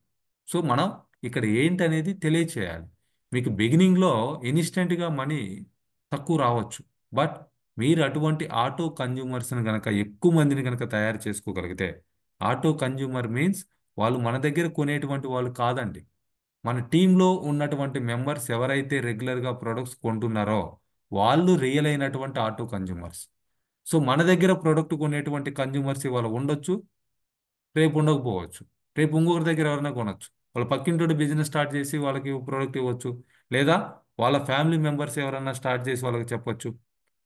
సో మనం ఇక్కడ ఏంటనేది తెలియచేయాలి. మీకు బిగినింగ్లో ఇన్స్టెంట్గా మనీ తక్కువ రావచ్చు. బట్ మీరు అటువంటి ఆటో కన్జ్యూమర్స్ని కనుక ఎక్కువ మందిని కనుక తయారు చేసుకోగలిగితే, ఆటో కన్జ్యూమర్ మీన్స్ వాళ్ళు మన దగ్గర కొనేటువంటి వాళ్ళు కాదండి. మన టీంలో ఉన్నటువంటి మెంబర్స్ ఎవరైతే రెగ్యులర్గా ప్రొడక్ట్స్ కొంటున్నారో వాళ్ళు రియల్ అయినటువంటి ఆటో కన్జ్యూమర్స్. సో మన దగ్గర ప్రోడక్ట్ కొనేటువంటి కన్జ్యూమర్స్ ఇవాళ ఉండొచ్చు, రేపు ఉండకపోవచ్చు. రేపు ఇంకొకరి దగ్గర ఎవరైనా కొనొచ్చు. వాళ్ళ పక్కింటి బిజినెస్ స్టార్ట్ చేసి వాళ్ళకి ప్రోడక్ట్ ఇవ్వచ్చు. లేదా వాళ్ళ ఫ్యామిలీ మెంబర్స్ ఎవరైనా స్టార్ట్ చేసి వాళ్ళకి చెప్పొచ్చు.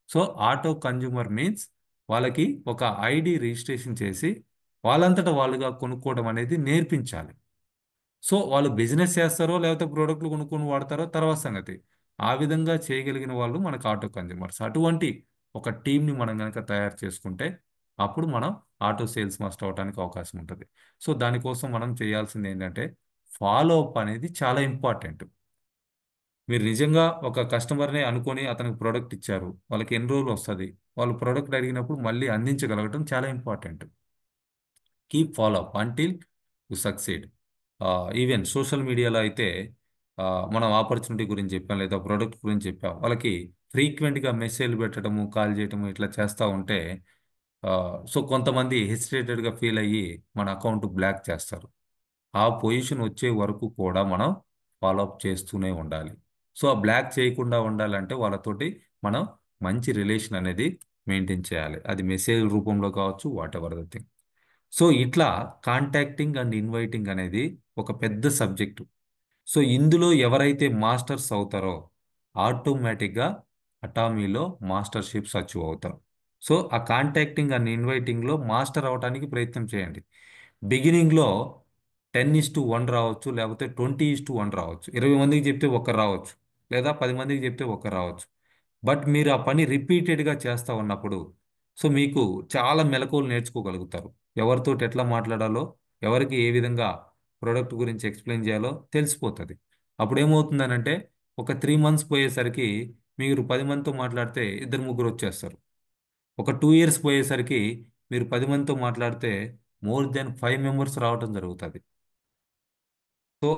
సో ఆటో కన్జ్యూమర్ మీన్స్ వాళ్ళకి ఒక ఐడి రిజిస్ట్రేషన్ చేసి వాళ్ళంతటా వాళ్ళుగా కొనుక్కోవడం అనేది నేర్పించాలి. సో వాళ్ళు బిజినెస్ చేస్తారో లేకపోతే ప్రోడక్ట్లు కొనుక్కొని వాడతారో తర్వాత సంగతి. ఆ విధంగా చేయగలిగిన వాళ్ళు మనకు ఆటో కన్జ్యూమర్స్. అటువంటి ఒక టీంని మనం కనుక తయారు చేసుకుంటే అప్పుడు మనం ఆటో సేల్స్ మాస్టర్ అవడానికి అవకాశం ఉంటుంది. సో దానికోసం మనం చేయాల్సింది ఏంటంటే ఫాలో అప్ అనేది చాలా ఇంపార్టెంట్. మీరు నిజంగా ఒక కస్టమర్ని అనుకొని అతనికి ప్రోడక్ట్ ఇచ్చారు, వాళ్ళకి ఎన్ని రోజులు వస్తుంది, వాళ్ళు ప్రోడక్ట్ అడిగినప్పుడు మళ్ళీ అందించగలగడం చాలా important. Keep follow up until you succeed. Even social మీడియాలో అయితే ఆ, మనం ఆపర్చునిటీ గురించి చెప్పాం లేదా ప్రోడక్ట్ గురించి చెప్పాం, వాళ్ళకి ఫ్రీక్వెంట్గా మెసేజ్లు పెట్టడము, కాల్ చేయడము ఇట్లా చేస్తూ ఉంటే సో కొంతమంది హెసిటేటెడ్గా ఫీల్ అయ్యి మన అకౌంట్ బ్లాక్ చేస్తారు. ఆ పొజిషన్ వచ్చే వరకు కూడా మనం ఫాలో అప్ చేస్తూనే ఉండాలి. సో ఆ బ్లాక్ చేయకుండా ఉండాలంటే వాళ్ళతోటి మనం మంచి రిలేషన్ అనేది మెయింటైన్ చేయాలి. అది మెసేజ్ రూపంలో కావచ్చు, what ever the thing. So ఇట్లా కాంటాక్టింగ్ అండ్ ఇన్వైటింగ్ అనేది ఒక పెద్ద సబ్జెక్టు. సో ఇందులో ఎవరైతే మాస్టర్స్ అవుతారో ఆటోమేటిక్గా అటామీలో మాస్టర్షిప్స్ అచీవ్ అవుతారు. సో ఆ కాంటాక్టింగ్ అండ్ ఇన్వైటింగ్లో మాస్టర్ అవడానికి ప్రయత్నం చేయండి. బిగినింగ్లో 10:1 రావచ్చు, లేకపోతే 20:1 రావచ్చు. 20 మందికి చెప్తే ఒక్కరు రావచ్చు, లేదా 10 మందికి చెప్తే ఒక్కరు రావచ్చు. బట్ మీరు ఆ పని రిపీటెడ్గా చేస్తూ ఉన్నప్పుడు సో మీకు చాలా మెలకువలు నేర్చుకోగలుగుతారు. ఎవరితోటి ఎట్లా మాట్లాడాలో, ఎవరికి ఏ విధంగా ప్రోడక్ట్ గురించి ఎక్స్ప్లెయిన్ చేయాలో తెలిసిపోతుంది. అప్పుడు ఏమవుతుందనంటే ఒక 3 మంత్స్ పోయేసరికి మీరు 10 మందితో మాట్లాడితే ఇద్దరు ముగ్గురు వచ్చేస్తారు. ఒక 2 ఇయర్స్ పోయేసరికి మీరు 10 మందితో మాట్లాడితే మోర్ దెన్ 5 మెంబర్స్ రావటం జరుగుతుంది. సో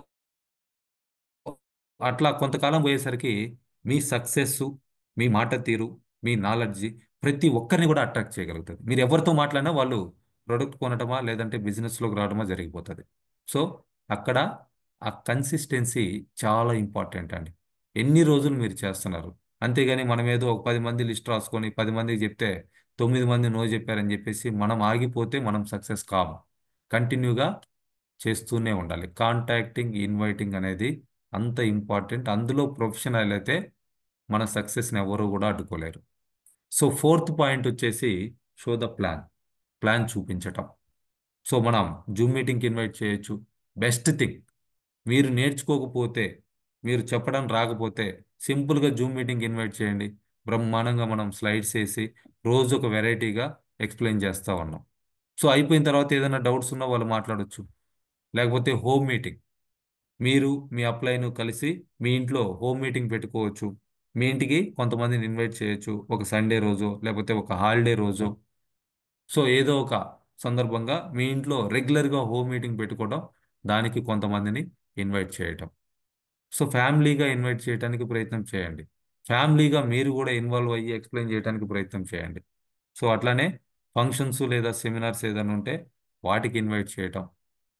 అట్లా కొంతకాలం పోయేసరికి మీ సక్సెస్, మీ మాట తీరు, మీ నాలెడ్జి ప్రతి ఒక్కరిని కూడా అట్రాక్ట్ చేయగలుగుతుంది. మీరు ఎవరితో మాట్లాడినా వాళ్ళు ప్రొడక్ట్ కొనటమా లేదంటే బిజినెస్లోకి రావడమా జరిగిపోతుంది. సో అక్కడ ఆ కన్సిస్టెన్సీ చాలా ఇంపార్టెంట్ అండి. ఎన్ని రోజులు మీరు చేస్తున్నారు, అంతేగాని మనం ఏదో ఒక 10 మంది లిస్ట్ రాసుకొని 10 మందికి చెప్తే 9 మంది నో చెప్పారని చెప్పేసి మనం ఆగిపోతే మనం సక్సెస్ కాము. కంటిన్యూగా చేస్తూనే ఉండాలి. కాంటాక్టింగ్, ఇన్వైటింగ్ అనేది అంత ఇంపార్టెంట్. అందులో ప్రొఫెషనల్ అయితే మన సక్సెస్ని ఎవరు కూడా అడ్డుకోలేరు. సో ఫోర్త్ పాయింట్ వచ్చేసి షో ద ప్లాన్. ప్లాన్ చూపించటం. సో మనం జూమ్ మీటింగ్కి ఇన్వైట్ చేయొచ్చు. బెస్ట్ థింగ్, మీరు నేర్చుకోకపోతే, మీరు చెప్పడం రాకపోతే సింపుల్గా జూమ్ మీటింగ్కి ఇన్వైట్ చేయండి. బ్రహ్మాండంగా మనం స్లైడ్స్ వేసి రోజు ఒక వెరైటీగా ఎక్స్ప్లెయిన్ చేస్తూ ఉన్నాం. సో అయిపోయిన తర్వాత ఏదైనా డౌట్స్ ఉన్నా వాళ్ళు మాట్లాడొచ్చు. లేకపోతే హోమ్ మీటింగ్, మీరు మీ అప్లైను కలిసి మీ ఇంట్లో హోమ్ మీటింగ్ పెట్టుకోవచ్చు. మీ ఇంటికి కొంతమందిని ఇన్వైట్ చేయొచ్చు, ఒక సండే రోజు లేకపోతే ఒక హాలిడే రోజు. సో ఏదో ఒక సందర్భంగా మీ ఇంట్లో రెగ్యులర్గా హోమ్ మీటింగ్ పెట్టుకోవడం, దానికి కొంతమందిని ఇన్వైట్ చేయటం. సో ఫ్యామిలీగా ఇన్వైట్ చేయడానికి ప్రయత్నం చేయండి. ఫ్యామిలీగా మీరు కూడా ఇన్వాల్వ్ అయ్యి ఎక్స్ప్లెయిన్ చేయడానికి ప్రయత్నం చేయండి. సో అట్లానే ఫంక్షన్స్ లేదా సెమినార్స్ ఏదైనా ఉంటే వాటికి ఇన్వైట్ చేయటం.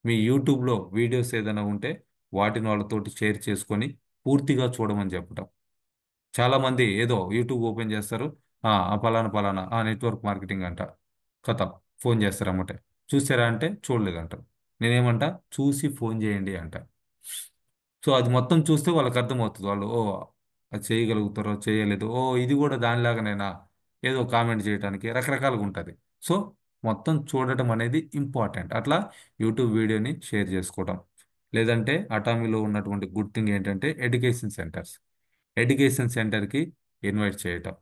మీ యూట్యూబ్లో వీడియోస్ ఏదైనా ఉంటే వాటిని వాళ్ళతోటి షేర్ చేసుకొని పూర్తిగా చూడమని చెప్పటం. చాలామంది ఏదో యూట్యూబ్ ఓపెన్ చేస్తారు, ఆ పలానా పలానా నెట్వర్క్ మార్కెటింగ్ అంట, కథ ఫోన్ చేస్తారు అన్నమాట. చూసారా అంటే చూడలేదంటారు. నేనేమంటా, చూసి ఫోన్ చేయండి అంట. సో అది మొత్తం చూస్తే వాళ్ళకి అర్థమవుతుంది, వాళ్ళు అది చేయగలుగుతారో చేయలేదు, ఇది కూడా దానిలాగానేనా, ఏదో కామెంట్ చేయడానికి రకరకాలుగా ఉంటుంది. సో మొత్తం చూడటం అనేది ఇంపార్టెంట్. అట్లా యూట్యూబ్ వీడియోని షేర్ చేసుకోవడం. లేదంటే అటామీలో ఉన్నటువంటి గుడ్ థింగ్ ఏంటంటే ఎడ్యుకేషన్ సెంటర్స్. ఎడ్యుకేషన్ సెంటర్కి ఇన్వైట్ చేయటం.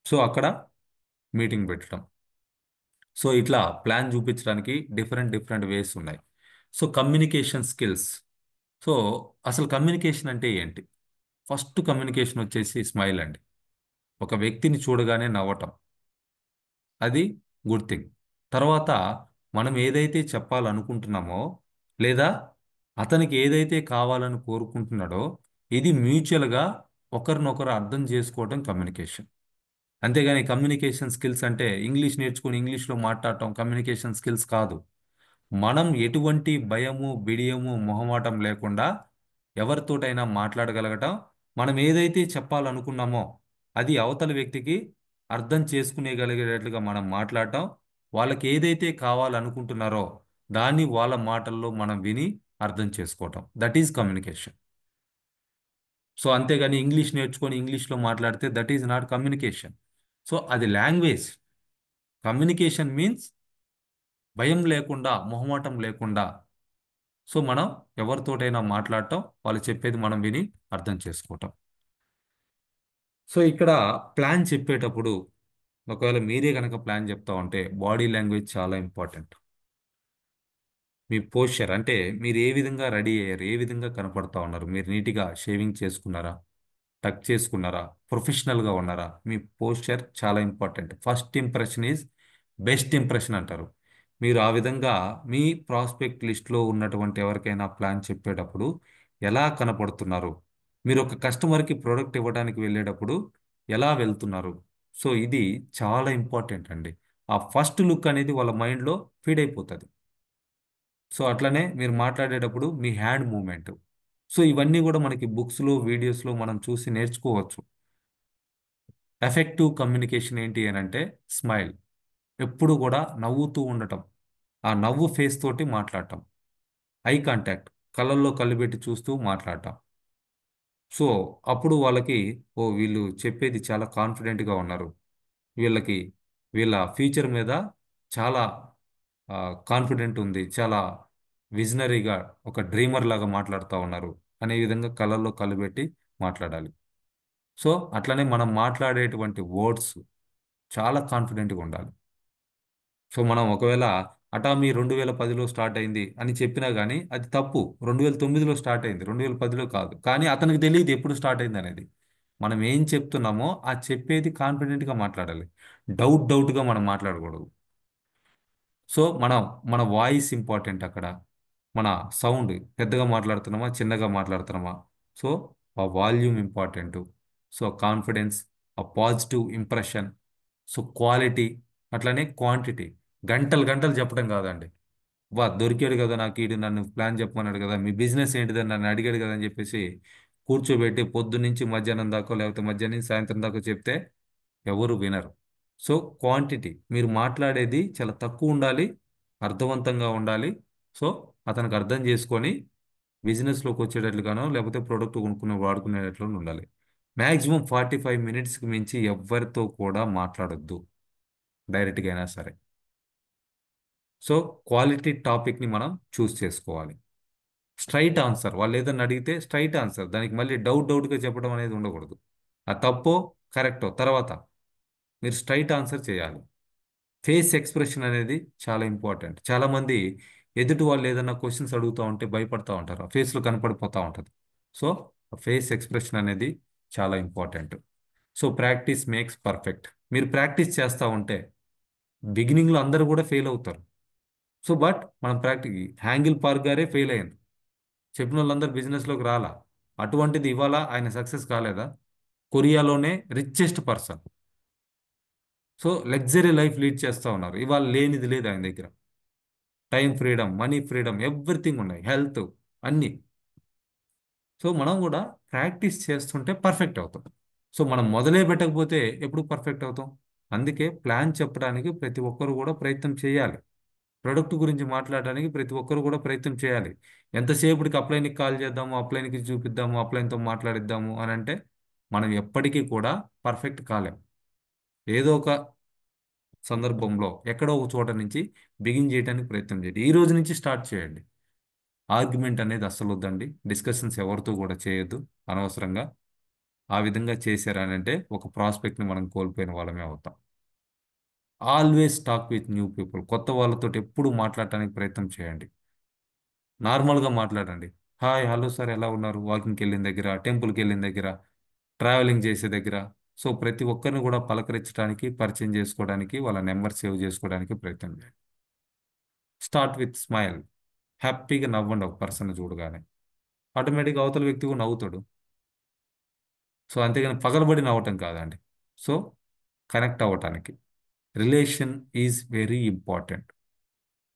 సో అక్కడ మీటింగ్ పెట్టడం. సో ఇట్లా ప్లాన్ చూపించడానికి డిఫరెంట్ డిఫరెంట్ వేస్ ఉన్నాయి. So communication skills. సో అసలు కమ్యూనికేషన్ అంటే ఏంటి? ఫస్ట్ కమ్యూనికేషన్ వచ్చేసి స్మైల్ అండి. ఒక వ్యక్తిని చూడగానే నవ్వటం, అది గుడ్ థింగ్. తర్వాత మనం ఏదైతే చెప్పాలనుకుంటున్నామో లేదా అతనికి ఏదైతే కావాలని కోరుకుంటున్నాడో ఇది మ్యూచువల్గా ఒకరినొకరు అర్థం చేసుకోవడం కమ్యూనికేషన్. అంతేగాని కమ్యూనికేషన్ స్కిల్స్ అంటే ఇంగ్లీష్ నేర్చుకుని ఇంగ్లీష్లో మాట్లాడటం కమ్యూనికేషన్ స్కిల్స్ కాదు. మనం ఎటువంటి భయము, బిడియము, మొహమాటం లేకుండా ఎవరితోటైనా మాట్లాడగలగటం, మనం ఏదైతే చెప్పాలనుకున్నామో అది అవతల వ్యక్తికి అర్థం చేసుకునేగలిగేటట్లుగా మనం మాట్లాడటం, వాళ్ళకి ఏదైతే కావాలనుకుంటున్నారో దాన్ని వాళ్ళ మాటల్లో మనం విని అర్థం చేసుకోవటం. That is communication. సో అంతేగాని ఇంగ్లీష్ నేర్చుకొని ఇంగ్లీష్లో మాట్లాడితే that is not communication. So అది లాంగ్వేజ్. కమ్యూనికేషన్ మీన్స్ భయం లేకుండా, మొహమాటం లేకుండా, సో మనం ఎవరితోటైనా మాట్లాడటం, వాళ్ళు చెప్పేది మనం విని అర్థం చేసుకోవటం. సో ఇక్కడ ప్లాన్ చెప్పేటప్పుడు ఒకవేళ మీరే కనుక ప్లాన్ చెప్తా ఉంటే బాడీ లాంగ్వేజ్ చాలా ఇంపార్టెంట్. మీ పోస్చర్ అంటే మీరు ఏ విధంగా రెడీ అయ్యారు, ఏ విధంగా కనపడతా ఉన్నారు, మీరు నీట్గా షేవింగ్ చేసుకున్నారా, టక్ చేసుకున్నారా, ప్రొఫెషనల్గా ఉన్నారా, మీ పోస్చర్ చాలా important. First impression is best impression అంటారు. మీరు ఆ విధంగా మీ ప్రాస్పెక్ట్ లిస్ట్లో ఉన్నటువంటి ఎవరికైనా ప్లాన్ చెప్పేటప్పుడు ఎలా కనపడుతున్నారు, మీరు ఒక కస్టమర్కి ప్రోడక్ట్ ఇవ్వడానికి వెళ్ళేటప్పుడు ఎలా వెళ్తున్నారు, సో ఇది చాలా ఇంపార్టెంట్ అండి. ఆ ఫస్ట్ లుక్ అనేది వాళ్ళ మైండ్లో ఫీడ్ అయిపోతుంది. సో అట్లనే మీరు మాట్లాడేటప్పుడు మీ హ్యాండ్ మూమెంట్, సో ఇవన్నీ కూడా మనకి బుక్స్లో, వీడియోస్లో మనం చూసి నేర్చుకోవచ్చు. ఎఫెక్టివ్ కమ్యూనికేషన్ ఏంటి అని అంటే స్మైల్, ఎప్పుడు కూడా నవ్వుతూ ఉండటం, ఆ నవ్వు ఫేస్ తోటి మాట్లాడటం, ఐ కాంటాక్ట్, కళ్ళల్లో కళ్ళు పెట్టి చూస్తూ మాట్లాడటం. సో అప్పుడు వాళ్ళకి ఓ వీళ్ళు చెప్పేది చాలా కాన్ఫిడెంట్గా ఉన్నారు, వీళ్ళకి వీళ్ళ ఫ్యూచర్ మీద చాలా కాన్ఫిడెంట్ ఉంది, చాలా విజనరీగా ఒక డ్రీమర్ లాగా మాట్లాడుతూ ఉన్నారు అనే విధంగా కళ్ళల్లో కళ్ళు పెట్టి మాట్లాడాలి. సో అట్లనే మనం మాట్లాడేటువంటి వర్డ్స్ చాలా కాన్ఫిడెంట్గా ఉండాలి. సో మనం ఒకవేళ అటామీ 2010లో స్టార్ట్ అయింది అని చెప్పినా కానీ అది తప్పు. 2009లో స్టార్ట్ అయింది, 2010లో కాదు. కానీ అతనికి తెలియదు ఎప్పుడు స్టార్ట్ అయింది అనేది. మనం ఏం చెప్తున్నామో ఆ చెప్పేది కాన్ఫిడెంట్గా మాట్లాడాలి. డౌట్గా మనం మాట్లాడకూడదు. సో మన వాయిస్ ఇంపార్టెంట్ అక్కడ. మన సౌండ్ పెద్దగా మాట్లాడుతున్నామా, చిన్నగా మాట్లాడుతున్నామా, సో ఆ వాల్యూమ్ ఇంపార్టెంట్. సో కాన్ఫిడెన్స్, ఆ పాజిటివ్ ఇంప్రెషన్, సో క్వాలిటీ, అట్లనే క్వాంటిటీ. గంటలు గంటలు చెప్పడం కాదండి. దొరికాడు కదా నాకు, ఈడు నన్ను ప్లాన్ చెప్పమన్నాడు కదా, మీ బిజినెస్ ఏంటిదని నన్ను అడిగాడు కదా అని చెప్పేసి కూర్చోబెట్టి పొద్దు నుంచి మధ్యాహ్నం దాకా లేకపోతే మధ్యాహ్నం నుంచి సాయంత్రం దాకా చెప్తే ఎవరు వినరు. సో క్వాంటిటీ, మీరు మాట్లాడేది చాలా తక్కువ ఉండాలి, అర్థవంతంగా ఉండాలి. సో అతనికి అర్థం చేసుకొని బిజినెస్లోకి వచ్చేటట్లుగానో లేకపోతే ప్రోడక్ట్ కొనుక్కునే వాడుకునేటట్లు ఉండాలి. మ్యాక్సిమం 45 మినిట్స్కి మించి ఎవరితో కూడా మాట్లాడొద్దు, డైరెక్ట్గా అయినా సరే. సో క్వాలిటీ టాపిక్ని మనం చూస్ చేసుకోవాలి. స్ట్రైట్ ఆన్సర్, వాళ్ళు ఏదైనా అడిగితే స్ట్రైట్ ఆన్సర్, దానికి మళ్ళీ డౌట్గా చెప్పడం అనేది ఉండకూడదు. ఆ తప్పో కరెక్టో తర్వాత మీరు స్ట్రైట్ ఆన్సర్ చేయాలి. ఫేస్ ఎక్స్ప్రెషన్ అనేది చాలా ఇంపార్టెంట్. చాలామంది ఎదుటి వాళ్ళు ఏదైనా క్వశ్చన్స్ అడుగుతూ ఉంటే భయపడతా ఉంటారు, ఆ ఫేస్లో కనపడిపోతూ ఉంటుంది. సో ఫేస్ ఎక్స్ప్రెషన్ అనేది చాలా important. So practice makes perfect. మీరు ప్రాక్టీస్ చేస్తూ ఉంటే బిగినింగ్లో అందరూ కూడా ఫెయిల్ అవుతారు. సో బట్ మనం హ్యాంగిల్ పార్క్ గారే ఫెయిల్ అయ్యింది, చెప్పిన వాళ్ళందరూ బిజినెస్లోకి రాలా. అటువంటిది ఇవాళ ఆయన సక్సెస్ కాలేదా? కొరియాలోనే richest person, so luxury life lead చేస్తూ ఉన్నారు. ఇవాళ లేనిది లేదు ఆయన దగ్గర. Time freedom, money freedom, everything ఉన్నాయి, హెల్త్, అన్నీ. సో మనం కూడా ప్రాక్టీస్ చేస్తుంటే పర్ఫెక్ట్ అవుతాం. సో మనం మొదలే పెట్టకపోతే ఎప్పుడు పర్ఫెక్ట్ అవుతాం? అందుకే ప్లాన్ చెప్పడానికి ప్రతి ఒక్కరు కూడా ప్రయత్నం చేయాలి. ప్రొడక్ట్ గురించి మాట్లాడడానికి ప్రతి ఒక్కరు కూడా ప్రయత్నం చేయాలి. ఎంతసేపటికి అప్లైన్కి కాల్ చేద్దాము, అప్లైన్కి చూపిద్దాము, అప్లైన్తో మాట్లాడిద్దాము అని అంటే మనం ఎప్పటికీ కూడా పర్ఫెక్ట్ కాలేం. ఏదో ఒక సందర్భంలో ఎక్కడో ఒక చోట నుంచి బిగిన్ చేయడానికి ప్రయత్నం చేయండి. ఈ రోజు నుంచి స్టార్ట్ చేయండి. ఆర్గ్యుమెంట్ అనేది అస్సలు వద్దండి. డిస్కషన్స్ ఎవరితో కూడా చేయొద్దు అనవసరంగా. ఆ విధంగా చేశారని అంటే ఒక ప్రాస్పెక్ట్ని మనం కోల్పోయిన వాళ్ళమే అవుతాం. Always talk with new people. కొత్త వాళ్ళతో ఎప్పుడు మాట్లాడటానికి ప్రయత్నం చేయండి. నార్మల్గా మాట్లాడండి. హాయ్ హలో సార్ ఎలా ఉన్నారు, వాకింగ్కి వెళ్ళిన దగ్గర, టెంపుల్కి వెళ్ళిన దగ్గర, ట్రావెలింగ్ చేసే దగ్గర. సో ప్రతి ఒక్కరిని కూడా పలకరించడానికి, పరిచయం చేసుకోవడానికి, వాళ్ళ నెంబర్ సేవ్ చేసుకోవడానికి ప్రయత్నం చేయండి. Start with smile. హ్యాపీగా నవ్వండి ఒక పర్సన్ చూడగానే. ఆటోమేటిక్గా అవతల వ్యక్తి కూడా నవ్వుతాడు. సో అంతేగాని పగలబడి నవ్వటం కాదండి. సో కనెక్ట్ అవ్వటానికి relation is very important.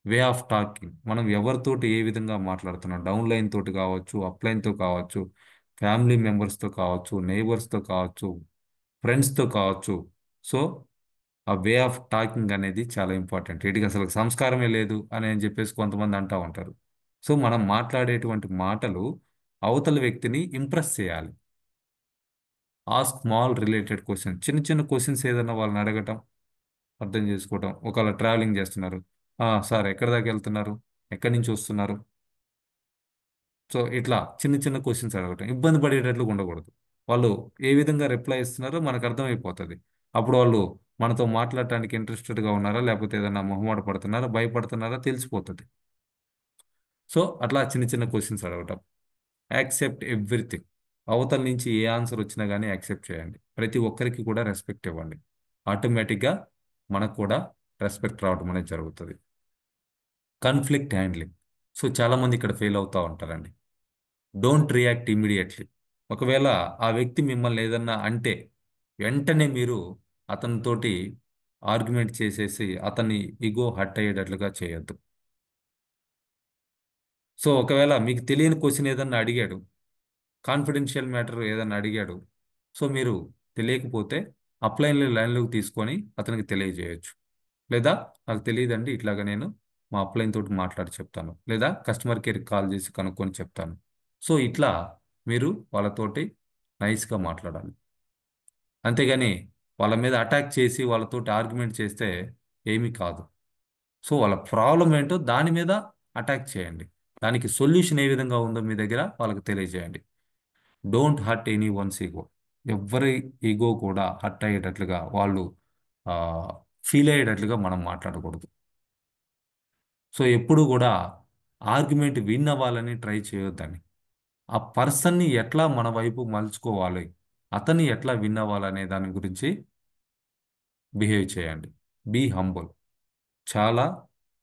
Way of talking, మనం ఎవరితోటి ఏ విధంగా మాట్లాడుతున్నాం, డౌన్ లైన్ తోటి కావచ్చు, అప్ లైన్తో కావచ్చు, ఫ్యామిలీ మెంబర్స్తో కావచ్చు, నైబర్స్తో కావచ్చు, ఫ్రెండ్స్తో కావచ్చు. సో ఆ వే ఆఫ్ టాకింగ్ అనేది చాలా ఇంపార్టెంట్. వీటికి అసలు సంస్కారమే లేదు అని చెప్పేసి కొంతమంది అంటూ ఉంటారు. సో మనం మాట్లాడేటువంటి మాటలు అవతల వ్యక్తిని ఇంప్రెస్ చేయాలి. ఆ స్మాల్ రిలేటెడ్ క్వశ్చన్, చిన్న చిన్న క్వశ్చన్స్ ఏదైనా వాళ్ళని అడగటం, అర్థం చేసుకోవటం. ఒకవేళ ట్రావెలింగ్ చేస్తున్నారు, సార్ ఎక్కడి దాకా వెళ్తున్నారు, ఎక్కడి నుంచి వస్తున్నారు. సో ఇట్లా చిన్న చిన్న క్వశ్చన్స్ అడగటం, ఇబ్బంది పడేటట్లు ఉండకూడదు. వాళ్ళు ఏ విధంగా రిప్లై ఇస్తున్నారో మనకు అర్థమైపోతుంది. అప్పుడు వాళ్ళు మనతో మాట్లాడటానికి ఇంట్రెస్టెడ్గా ఉన్నారా, లేకపోతే ఏదైనా మొహమాట పడుతున్నారా, భయపడుతున్నారా తెలిసిపోతుంది. సో అట్లా చిన్న చిన్న క్వశ్చన్స్ అడగటం. Accept everything. అవతల నుంచి ఏ ఆన్సర్ వచ్చినా కానీ యాక్సెప్ట్ చేయండి. ప్రతి ఒక్కరికి కూడా రెస్పెక్ట్ ఇవ్వండి. ఆటోమేటిక్గా మనకు కూడా రెస్పెక్ట్ రావడం అనేది జరుగుతుంది. Conflict handling. సో చాలామంది ఇక్కడ ఫెయిల్ అవుతూ ఉంటారండి. Don't react immediately. ఒకవేళ ఆ వ్యక్తి మిమ్మల్ని ఏదన్నా అంటే వెంటనే మీరు అతనితోటి ఆర్గ్యుమెంట్ చేసేసి అతన్ని ఈగో హర్ట్ అయ్యేటట్లుగా చేయొద్దు. సో ఒకవేళ మీకు తెలియని క్వశ్చన్ ఏదన్నా అడిగాడు, కాన్ఫిడెన్షియల్ మ్యాటర్ ఏదన్నా అడిగాడు, సో మీరు తెలియకపోతే అప్లైన్లో లైన్లోకి తీసుకొని అతనికి తెలియజేయొచ్చు. లేదా నాకు తెలియదండి, ఇట్లాగా నేను మా అప్లైన్ తోటి మాట్లాడి చెప్తాను, లేదా కస్టమర్ కేర్కి కాల్ చేసి కనుక్కొని చెప్తాను. సో ఇట్లా మీరు వాళ్ళతోటి నైస్గా మాట్లాడాలి. అంతేగాని వాళ్ళ మీద అటాక్ చేసి వాళ్ళతోటి ఆర్గ్యుమెంట్ చేస్తే ఏమీ కాదు. సో వాళ్ళ ప్రాబ్లం ఏంటో దాని మీద అటాక్ చేయండి. దానికి సొల్యూషన్ ఏ విధంగా ఉందో మీ దగ్గర వాళ్ళకి తెలియజేయండి. Don't hurt any once ego. ఎవరి ఈగో కూడా హర్ట్ అయ్యేటట్లుగా, వాళ్ళు ఫీల్ అయ్యేటట్లుగా మనం మాట్లాడకూడదు. సో ఎప్పుడు కూడా ఆర్గ్యుమెంట్ విన్ అవ్వాలని ట్రై చేయొద్దని. ఆ పర్సన్ని ఎట్లా మన వైపు మలుచుకోవాలి, అతన్ని ఎట్లా విన్ అవ్వాలనే దాని గురించి బిహేవ్ చేయండి. Be humble. చాలా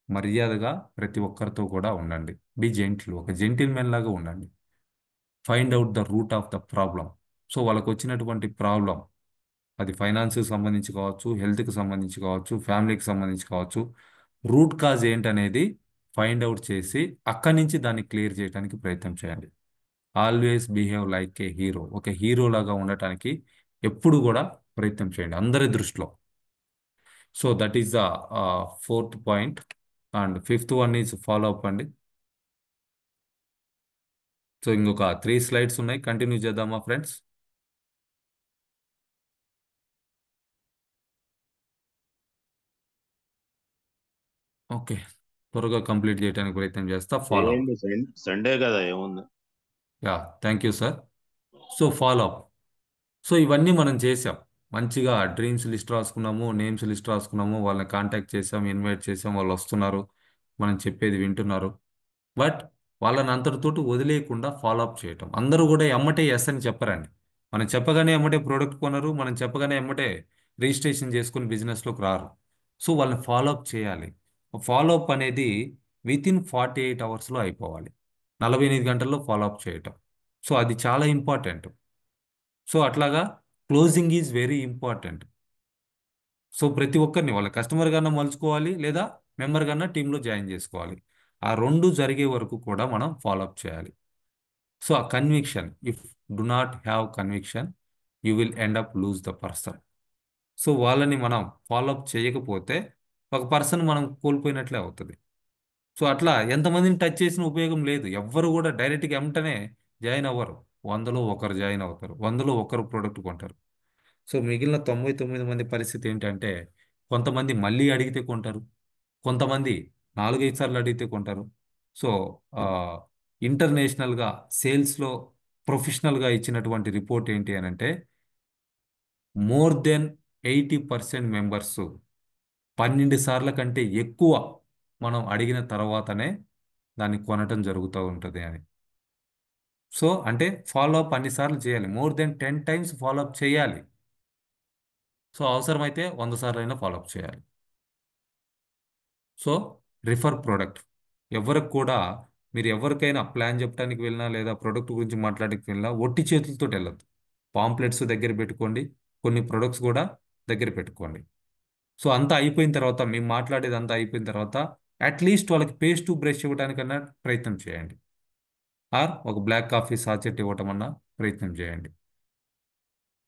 మర్యాదగా ప్రతి ఒక్కరితో కూడా ఉండండి. Be gentle. ఒక జెంటిల్మెన్ లాగా ఉండండి. Find out the root of the problem. So వాళ్ళకు వచ్చినటువంటి ప్రాబ్లం, అది ఫైనాన్స్కి సంబంధించి కావచ్చు, హెల్త్కి సంబంధించి కావచ్చు, ఫ్యామిలీకి సంబంధించి కావచ్చు, రూట్ కాజ్ ఏంటనేది ఫైండ్ అవుట్ చేసి అక్కడి నుంచి దాన్ని క్లియర్ చేయడానికి ప్రయత్నం చేయండి. ఆల్వేస్ బిహేవ్ లైక్ ఏ హీరో. ఒక హీరో లాగా ఉండటానికి ఎప్పుడు కూడా ప్రయత్నం చేయండి అందరి దృష్టిలో. So that is the fourth point. And fifth one is follow up అండి. సో ఇంకొక 3 స్లైడ్స్ ఉన్నాయి, కంటిన్యూ చేద్దామా ఫ్రెండ్స్? ఓకే, త్వరగా కంప్లీట్ చేయడానికి ప్రయత్నం చేస్తా. Follow up. ఏముంది సండే కదా ఏముంది. Yeah, thank you sir. So follow up. So ఇవన్నీ మనం చేసాం. మంచిగా డ్రీమ్స్ లిస్ట్ రాసుకున్నాము, నేమ్స్ లిస్ట్ రాసుకున్నాము, వాళ్ళని కాంటాక్ట్ చేసాం, ఇన్వైట్ చేసాం, వాళ్ళు వస్తున్నారు, మనం చెప్పేది వింటున్నారు. బట్ వాళ్ళని అంతటితోటి వదిలేయకుండా ఫాలో అప్ చేయటం. అందరూ కూడా ఎమ్మటే ఎస్ అని చెప్పరండి. మనం చెప్పగానే ఎమ్మటే ప్రోడక్ట్ కొనరు, మనం చెప్పగానే ఎమ్మటే రిజిస్ట్రేషన్ చేసుకుని బిజినెస్లోకి రారు. సో వాళ్ళని ఫాలో అప్ చేయాలి. ఫాలో అప్ అనేది వితిన్ 48 అవర్స్లో అయిపోవాలి. 48 గంటల్లో ఫాలో అప్ చేయటం. సో అది చాలా ఇంపార్టెంట్. సో అట్లాగా closing is very important. So ప్రతి ఒక్కరిని వాళ్ళ కస్టమర్ కన్నా మలుచుకోవాలి, లేదా మెంబర్ కన్నా టీంలో జాయిన్ చేసుకోవాలి. ఆ రెండు జరిగే వరకు కూడా మనం ఫాలో అప్ చేయాలి. సో ఆ conviction, if do not have conviction you will end up lose the person. So వాళ్ళని మనం ఫాలో అప్ చేయకపోతే ఒక పర్సన్ మనం కోల్పోయినట్లే అవుతుంది. సో అట్లా ఎంతమందిని టచ్ చేసిన ఉపయోగం లేదు. ఎవ్వరు కూడా డైరెక్ట్గా వెంటనే జాయిన్ అవ్వరు. 100లో 1 జాయిన్ అవుతారు, 100లో 1 ప్రోడక్ట్ కొంటారు. సో మిగిలిన 99 మంది పరిస్థితి ఏంటంటే, కొంతమంది మళ్ళీ అడిగితే కొంటారు, కొంతమంది 4-5 సార్లు అడిగితే కొంటారు. సో ఆ, ఇంటర్నేషనల్గా సేల్స్లో ప్రొఫెషనల్గా ఇచ్చినటువంటి రిపోర్ట్ ఏంటి అని అంటే మోర్ దెన్ 80% మెంబర్స్ 12 సార్ల కంటే ఎక్కువ మనం అడిగిన తర్వాతనే దాన్ని కొనటం జరుగుతూ ఉంటుంది అని. సో అంటే ఫాలో అప్ అన్నిసార్లు చేయాలి, more than 10 times follow up చేయాలి. సో అవసరమైతే 100 సార్లు అయినా ఫాలో అప్ చేయాలి. So refer product. ఎవరికి కూడా మీరు ఎవరికైనా ప్లాన్ చెప్పడానికి వెళ్ళినా లేదా ప్రోడక్ట్ గురించి మాట్లాడడానికి వెళ్ళినా ఒట్టి చేతులతో వెళ్ళొద్దు. పాంప్లెట్స్ దగ్గర పెట్టుకోండి, కొన్ని ప్రొడక్ట్స్ కూడా దగ్గర పెట్టుకోండి. సో అంతా అయిపోయిన తర్వాత, మేము మాట్లాడేది అంతా అయిపోయిన తర్వాత అట్లీస్ట్ వాళ్ళకి పేస్ట్ టు బ్రష్ ఇవ్వడానికన్నా ప్రయత్నం చేయండి. ఆర్ ఒక బ్లాక్ కాఫీ సాచెట్ ఇవ్వటం అన్నా ప్రయత్నం చేయండి.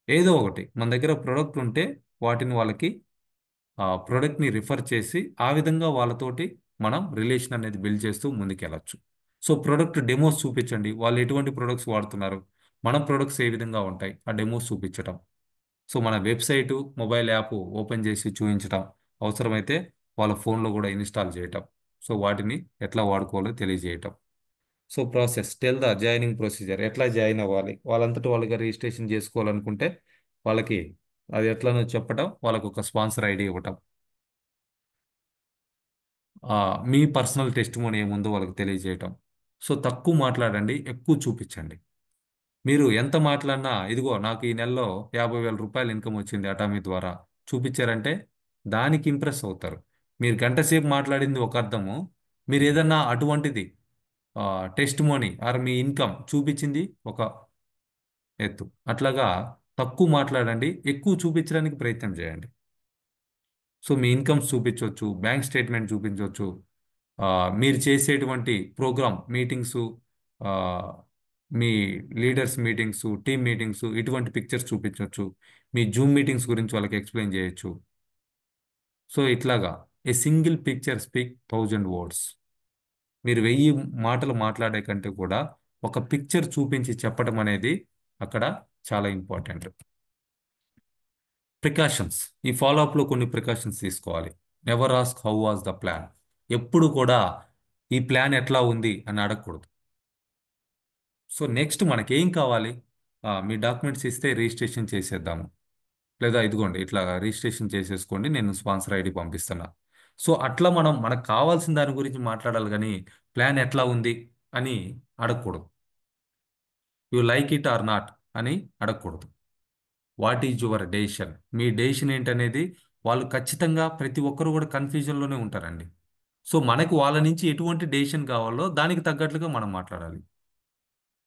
ఏదో ఒకటి మన దగ్గర ప్రోడక్ట్ ఉంటే వాటిని వాళ్ళకి ఆ ప్రోడక్ట్ని రిఫర్ చేసి ఆ విధంగా వాళ్ళతోటి మనం రిలేషన్ అనేది బిల్డ్ చేస్తూ ముందుకెళ్ళచ్చు. సో ప్రోడక్ట్ డెమోస్ చూపించండి, వాళ్ళు ఎటువంటి ప్రొడక్ట్స్ వాడుతున్నారు, మన ప్రొడక్ట్స్ ఏ విధంగా ఉంటాయి, ఆ డెమోస్ చూపించడం. సో మన వెబ్సైటు మొబైల్ యాప్ ఓపెన్ చేసి చూపించడం, అవసరమైతే వాళ్ళ ఫోన్లో కూడా ఇన్స్టాల్ చేయటం. సో వాటిని ఎట్లా వాడుకోవాలో తెలియజేయటం. So process tell the joining procedure, ఎట్లా జాయిన్ అవ్వాలి, వాళ్ళంతటి వాళ్ళుగా రిజిస్ట్రేషన్ చేసుకోవాలనుకుంటే వాళ్ళకి అది ఎట్లనో చెప్పటం, వాళ్ళకు ఒక స్పాన్సర్ ఐడి ఇవ్వటం, ఆ, మీ పర్సనల్ టెస్టిమోనీ ఏముందో వాళ్ళకి తెలియజేయటం. సో తక్కువ మాట్లాడండి, ఎక్కువ చూపించండి. మీరు ఎంత మాట్లాడినా ఇదిగో నాకు ఈ నెలలో 50,000 రూపాయలు ఇన్కమ్ వచ్చింది అటామీ ద్వారా చూపించారంటే దానికి ఇంప్రెస్ అవుతారు. మీరు గంట సేపు మాట్లాడింది ఒక అర్థము, మీరు ఏదన్నా అటువంటిది టెస్టిమోనీ ఆర్ మీ ఇన్కమ్ చూపించింది ఒక ఎత్తు. అట్లాగా తక్కువ మాట్లాడండి, ఎక్కువ చూపించడానికి ప్రయత్నం చేయండి. సో మీ ఇన్కమ్స్ చూపించవచ్చు, బ్యాంక్ స్టేట్మెంట్ చూపించవచ్చు, ఆ, మీరు చేసేటువంటి ప్రోగ్రామ్ మీటింగ్స్, మీ లీడర్స్ మీటింగ్స్, టీమ్ మీటింగ్స్, ఇటువంటి పిక్చర్స్ చూపించవచ్చు. మీ జూమ్ మీటింగ్స్ గురించి వాళ్ళకి ఎక్స్ప్లెయిన్ చేయొచ్చు. సో ఇట్లాగా a single picture speak 1000 words. మీరు 1000 మాటలు మాట్లాడే కంటే కూడా ఒక పిక్చర్ చూపించి చెప్పడం అనేది అక్కడ చాలా ఇంపార్టెంట్. ప్రికాషన్స్, ఈ ఫాలోఅప్లో కొన్ని ప్రికాషన్స్ తీసుకోవాలి. Never ask how was the plan. ఎప్పుడు కూడా ఈ ప్లాన్ ఎట్లా ఉంది అని అడగకూడదు. సో నెక్స్ట్ మనకేం కావాలి, మీ డాక్యుమెంట్స్ ఇస్తే రిజిస్ట్రేషన్ చేసేద్దాము, లేదా ఇదిగోండి ఇట్లా రిజిస్ట్రేషన్ చేసేసుకోండి, నేను స్పాన్సర్ ఐడి పంపిస్తున్నా. సో అట్లా మనం మనకు కావాల్సిన దాని గురించి మాట్లాడాలి కానీ ప్లాన్ ఎట్లా ఉంది అని అడగకూడదు. You like it or not అని అడగకూడదు. What is your decision, me decision ఏంటనేది వాళ్ళు ఖచ్చితంగా ప్రతి ఒక్కరు కూడా కన్ఫ్యూజన్లోనే ఉంటారండి. సో మనకు వాళ్ళ నుంచి ఎటువంటి డెసిషన్ కావాలో దానికి తగ్గట్లుగా మనం మాట్లాడాలి.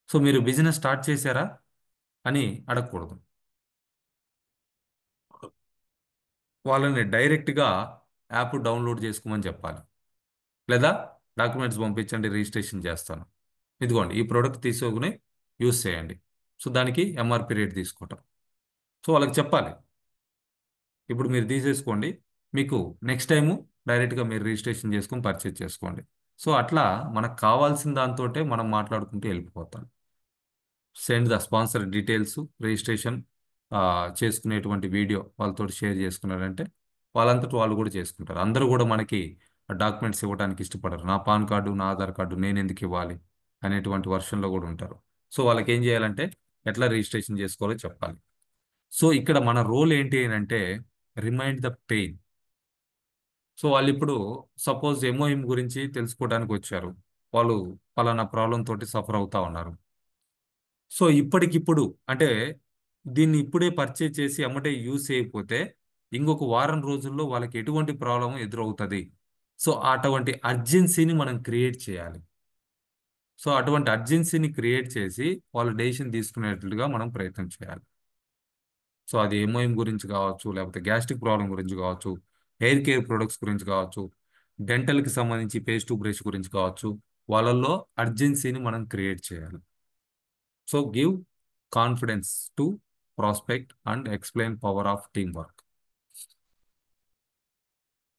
సో మీరు బిజినెస్ స్టార్ట్ చేశారా అని అడగకూడదు. వాళ్ళని డైరెక్ట్గా యాప్ డౌన్లోడ్ చేసుకోమని చెప్పాలి, లేదా డాక్యుమెంట్స్ పంపించండి రిజిస్ట్రేషన్ చేస్తాను, ఇదిగోండి ఈ ప్రోడక్ట్ తీసుకుని యూస్ చేయండి. సో దానికి ఎంఆర్పి రేట్ తీసుకుంటాం. సో వాళ్ళకి చెప్పాలి, ఇప్పుడు మీరు తీసేసుకోండి, మీకు నెక్స్ట్ టైము డైరెక్ట్గా మీరు రిజిస్ట్రేషన్ చేసుకొని పర్చేజ్ చేసుకోండి. సో అట్లా మనకు కావాల్సిన దాంతోటే మనం మాట్లాడుకుంటూ వెళ్ళిపోతాం. Send the sponsor details, registration చేసుకునేటువంటి వీడియో వాళ్ళతో షేర్ చేసుకున్నారంటే వాళ్ళంతటి వాళ్ళు కూడా చేసుకుంటారు. అందరూ కూడా మనకి డాక్యుమెంట్స్ ఇవ్వడానికి ఇష్టపడరు. నా పాన్ కార్డు, నా ఆధార్ కార్డు నేను ఎందుకు ఇవ్వాలి అనేటువంటి వర్షన్లో కూడా ఉంటారు. సో వాళ్ళకి ఏం చేయాలంటే ఎట్లా రిజిస్ట్రేషన్ చేసుకోవాలో చెప్పాలి. సో ఇక్కడ మన రోల్ ఏంటి అని అంటే రిమైండ్ ద పెయిన్. సో వాళ్ళు ఇప్పుడు సపోజ్ ఎంఓఎం గురించి తెలుసుకోవడానికి వచ్చారు, వాళ్ళు పలానా ప్రాబ్లం తోటి సఫర్ అవుతా ఉన్నారు. సో ఇప్పటికిప్పుడు అంటే దీన్ని ఇప్పుడే పర్చేజ్ చేసి అమ్మటే యూజ్ చేయకపోతే ఇంకొక వారం రోజుల్లో వాళ్ళకి ఎటువంటి ప్రాబ్లం ఎదురవుతుంది. సో అటువంటి అర్జెన్సీని మనం క్రియేట్ చేయాలి. సో అటువంటి అర్జెన్సీని క్రియేట్ చేసి వాళ్ళు డెసిషన్ తీసుకునేట్లుగా మనం ప్రయత్నం చేయాలి. సో అది ఎంఓఎం గురించి కావచ్చు, లేకపోతే గ్యాస్ట్రిక్ ప్రాబ్లం గురించి కావచ్చు, హెయిర్ కేర్ ప్రొడక్ట్స్ గురించి కావచ్చు, డెంటల్కి సంబంధించి పేస్ట్ టు బ్రష్ గురించి కావచ్చు, వాళ్ళల్లో అర్జెన్సీని మనం క్రియేట్ చేయాలి. So give confidence to prospect and explain power of team work.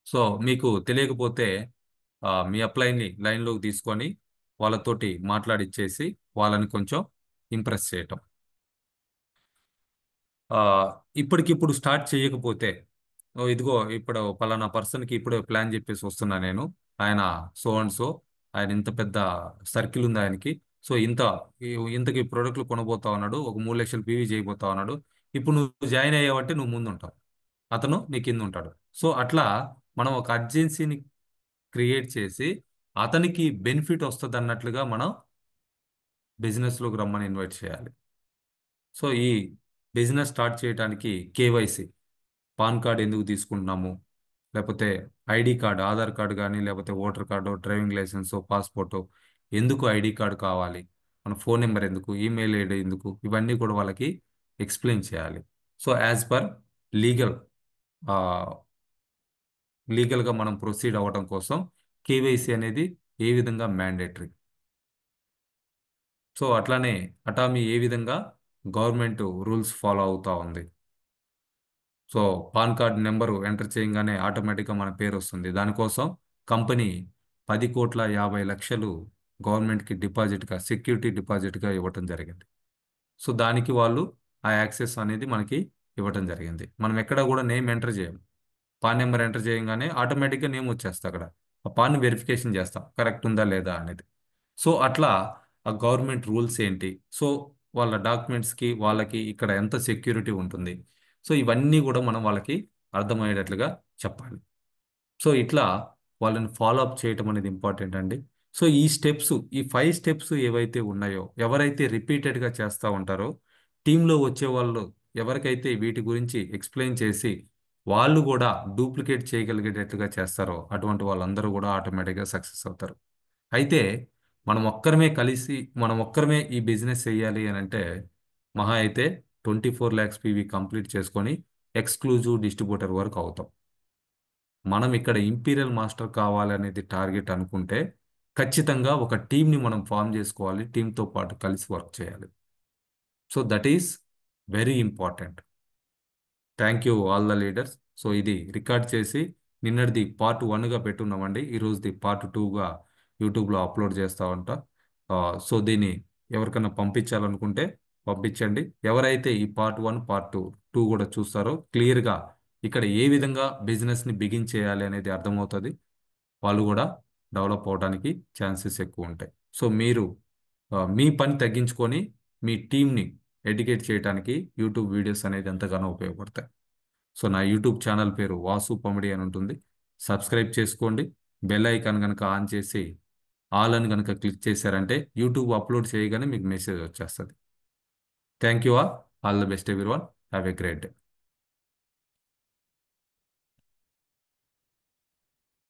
So మీకు తెలియకపోతే మీ అప్లైని లైన్లోకి తీసుకొని వాళ్ళతోటి మాట్లాడిచ్చేసి వాళ్ళని కొంచెం ఇంప్రెస్ చేయటం. ఆ, ఇప్పటికిప్పుడు స్టార్ట్ చేయకపోతే, ఓ ఇదిగో ఇప్పుడు పలానా పర్సన్కి ఇప్పుడే ప్లాన్ చెప్పేసి వస్తున్నా నేను, ఆయన సో అండ్ సో, ఆయన ఇంత పెద్ద సర్కిల్ ఉంది ఆయనకి, సో ఇంతకి ప్రోడక్ట్లు కొనబోతా ఉన్నాడు, ఒక 3 లక్షలు పీవీ చేయబోతా ఉన్నాడు. ఇప్పుడు నువ్వు జాయిన్ అయ్యావంటే నువ్వు ముందు ఉంటావు, అతను నీ కింద ఉంటాడు. సో అట్లా మనం ఒక అర్జెన్సీని క్రియేట్ చేసి అతనికి బెనిఫిట్ వస్తుంది అన్నట్లుగా మనం బిజినెస్లోకి రమ్మని ఇన్వైట్ చేయాలి. సో ఈ బిజినెస్ స్టార్ట్ చేయడానికి కేవైసీ, పాన్ కార్డ్ ఎందుకు తీసుకుంటున్నాము, లేకపోతే ఐడి కార్డు, ఆధార్ కార్డు కానీ లేకపోతే voter card, driving license, passport, ఎందుకు ఐడి కార్డు కావాలి, మన ఫోన్ నెంబర్ ఎందుకు, ఈమెయిల్ ఐడి ఎందుకు, ఇవన్నీ కూడా వాళ్ళకి ఎక్స్ప్లెయిన్ చేయాలి. సో యాజ్ పర్ లీగల్ లీగల్గా మనం ప్రొసీడ్ అవ్వడం కోసం కేవైసీ అనేది ఏ విధంగా మ్యాండేటరీ. సో అట్లానే అటామీ ఏ విధంగా గవర్నమెంట్ రూల్స్ ఫాలో అవుతా ఉంది. So pan card number enter చేయగానే ఆటోమేటిక్గా మన పేరు వస్తుంది. దానికోసం కంపెనీ 10,50,00,000 గవర్నమెంట్కి డిపాజిట్గా, సెక్యూరిటీ డిపాజిట్గా ఇవ్వటం జరిగింది. సో దానికి వాళ్ళు ఆ యాక్సెస్ అనేది మనకి ఇవ్వటం జరిగింది. మనం ఎక్కడ కూడా నేమ్ ఎంటర్ చేయం. పాన్ నెంబర్ ఎంటర్ చేయగానే ఆటోమేటిక్గా నేమ్ వచ్చేస్తా అక్కడ. ఆ పాన్ వెరిఫికేషన్ చేస్తాం కరెక్ట్ ఉందా లేదా అనేది. సో అట్లా ఆ గవర్నమెంట్ రూల్స్ ఏంటి, సో వాళ్ళ డాక్యుమెంట్స్కి వాళ్ళకి ఇక్కడ ఎంత సెక్యూరిటీ ఉంటుంది, సో ఇవన్నీ కూడా మనం వాళ్ళకి అర్థమయ్యేటట్లుగా చెప్పాలి. సో ఇట్లా వాళ్ళని ఫాలో అప్ చేయటం అనేది ఇంపార్టెంట్ అండి. సో ఈ 5 స్టెప్స్ ఏవైతే ఉన్నాయో, ఎవరైతే రిపీటెడ్గా చేస్తూ ఉంటారో టీంలో వచ్చే వాళ్ళు, ఎవరికైతే వీటి గురించి ఎక్స్ప్లెయిన్ చేసి వాళ్ళు కూడా డూప్లికేట్ చేయగలిగేటట్లుగా చేస్తారో అటువంటి వాళ్ళందరూ కూడా ఆటోమేటిక్గా సక్సెస్ అవుతారు. అయితే మనం ఒక్కరమే ఈ బిజినెస్ చేయాలి అని అంటే మహా అయితే 24 lakhs పీవీ కంప్లీట్ చేసుకొని ఎక్స్క్లూజివ్ డిస్ట్రిబ్యూటర్ వరకు అవుతాం. మనం ఇక్కడ ఇంపీరియల్ మాస్టర్ కావాలనేది టార్గెట్ అనుకుంటే ఖచ్చితంగా ఒక టీంని మనం ఫామ్ చేసుకోవాలి, టీంతో పాటు కలిసి వర్క్ చేయాలి. So that is very important. Thank you all the leaders. So ఇది రికార్డ్ చేసి నిన్నటిది పార్ట్ 1గా పెట్టున్నామండి. ఈరోజుది పార్ట్ 2గా యూట్యూబ్లో అప్లోడ్ చేస్తూ ఉంటా. సో దీన్ని ఎవరికైనా పంపించాలనుకుంటే పంపించండి. ఎవరైతే ఈ పార్ట్ 1, పార్ట్ 2 కూడా చూస్తారో క్లియర్గా ఇక్కడ ఏ విధంగా బిజినెస్ని బిగిన్ చేయాలి అనేది అర్థమవుతుంది. వాళ్ళు కూడా డెవలప్ అవడానికి ఛాన్సెస్ ఎక్కువ ఉంటాయి. సో మీరు మీ పని తగ్గించుకొని మీ టీంని ఎడ్యుకేట్ చేయడానికి యూట్యూబ్ వీడియోస్ అనేది ఎంతగానో ఉపయోగపడతాయి. సో నా యూట్యూబ్ ఛానల్ పేరు వాసు పమిడి అని ఉంటుంది. సబ్స్క్రైబ్ చేసుకోండి. బెల్ ఐకాన్ కనుక ఆన్ చేసి ఆల్ అని కనుక క్లిక్ చేశారంటే యూట్యూబ్ అప్లోడ్ చేయగానే మీకు మెసేజ్ వచ్చేస్తుంది. Thank you all the best everyone. Have a great day.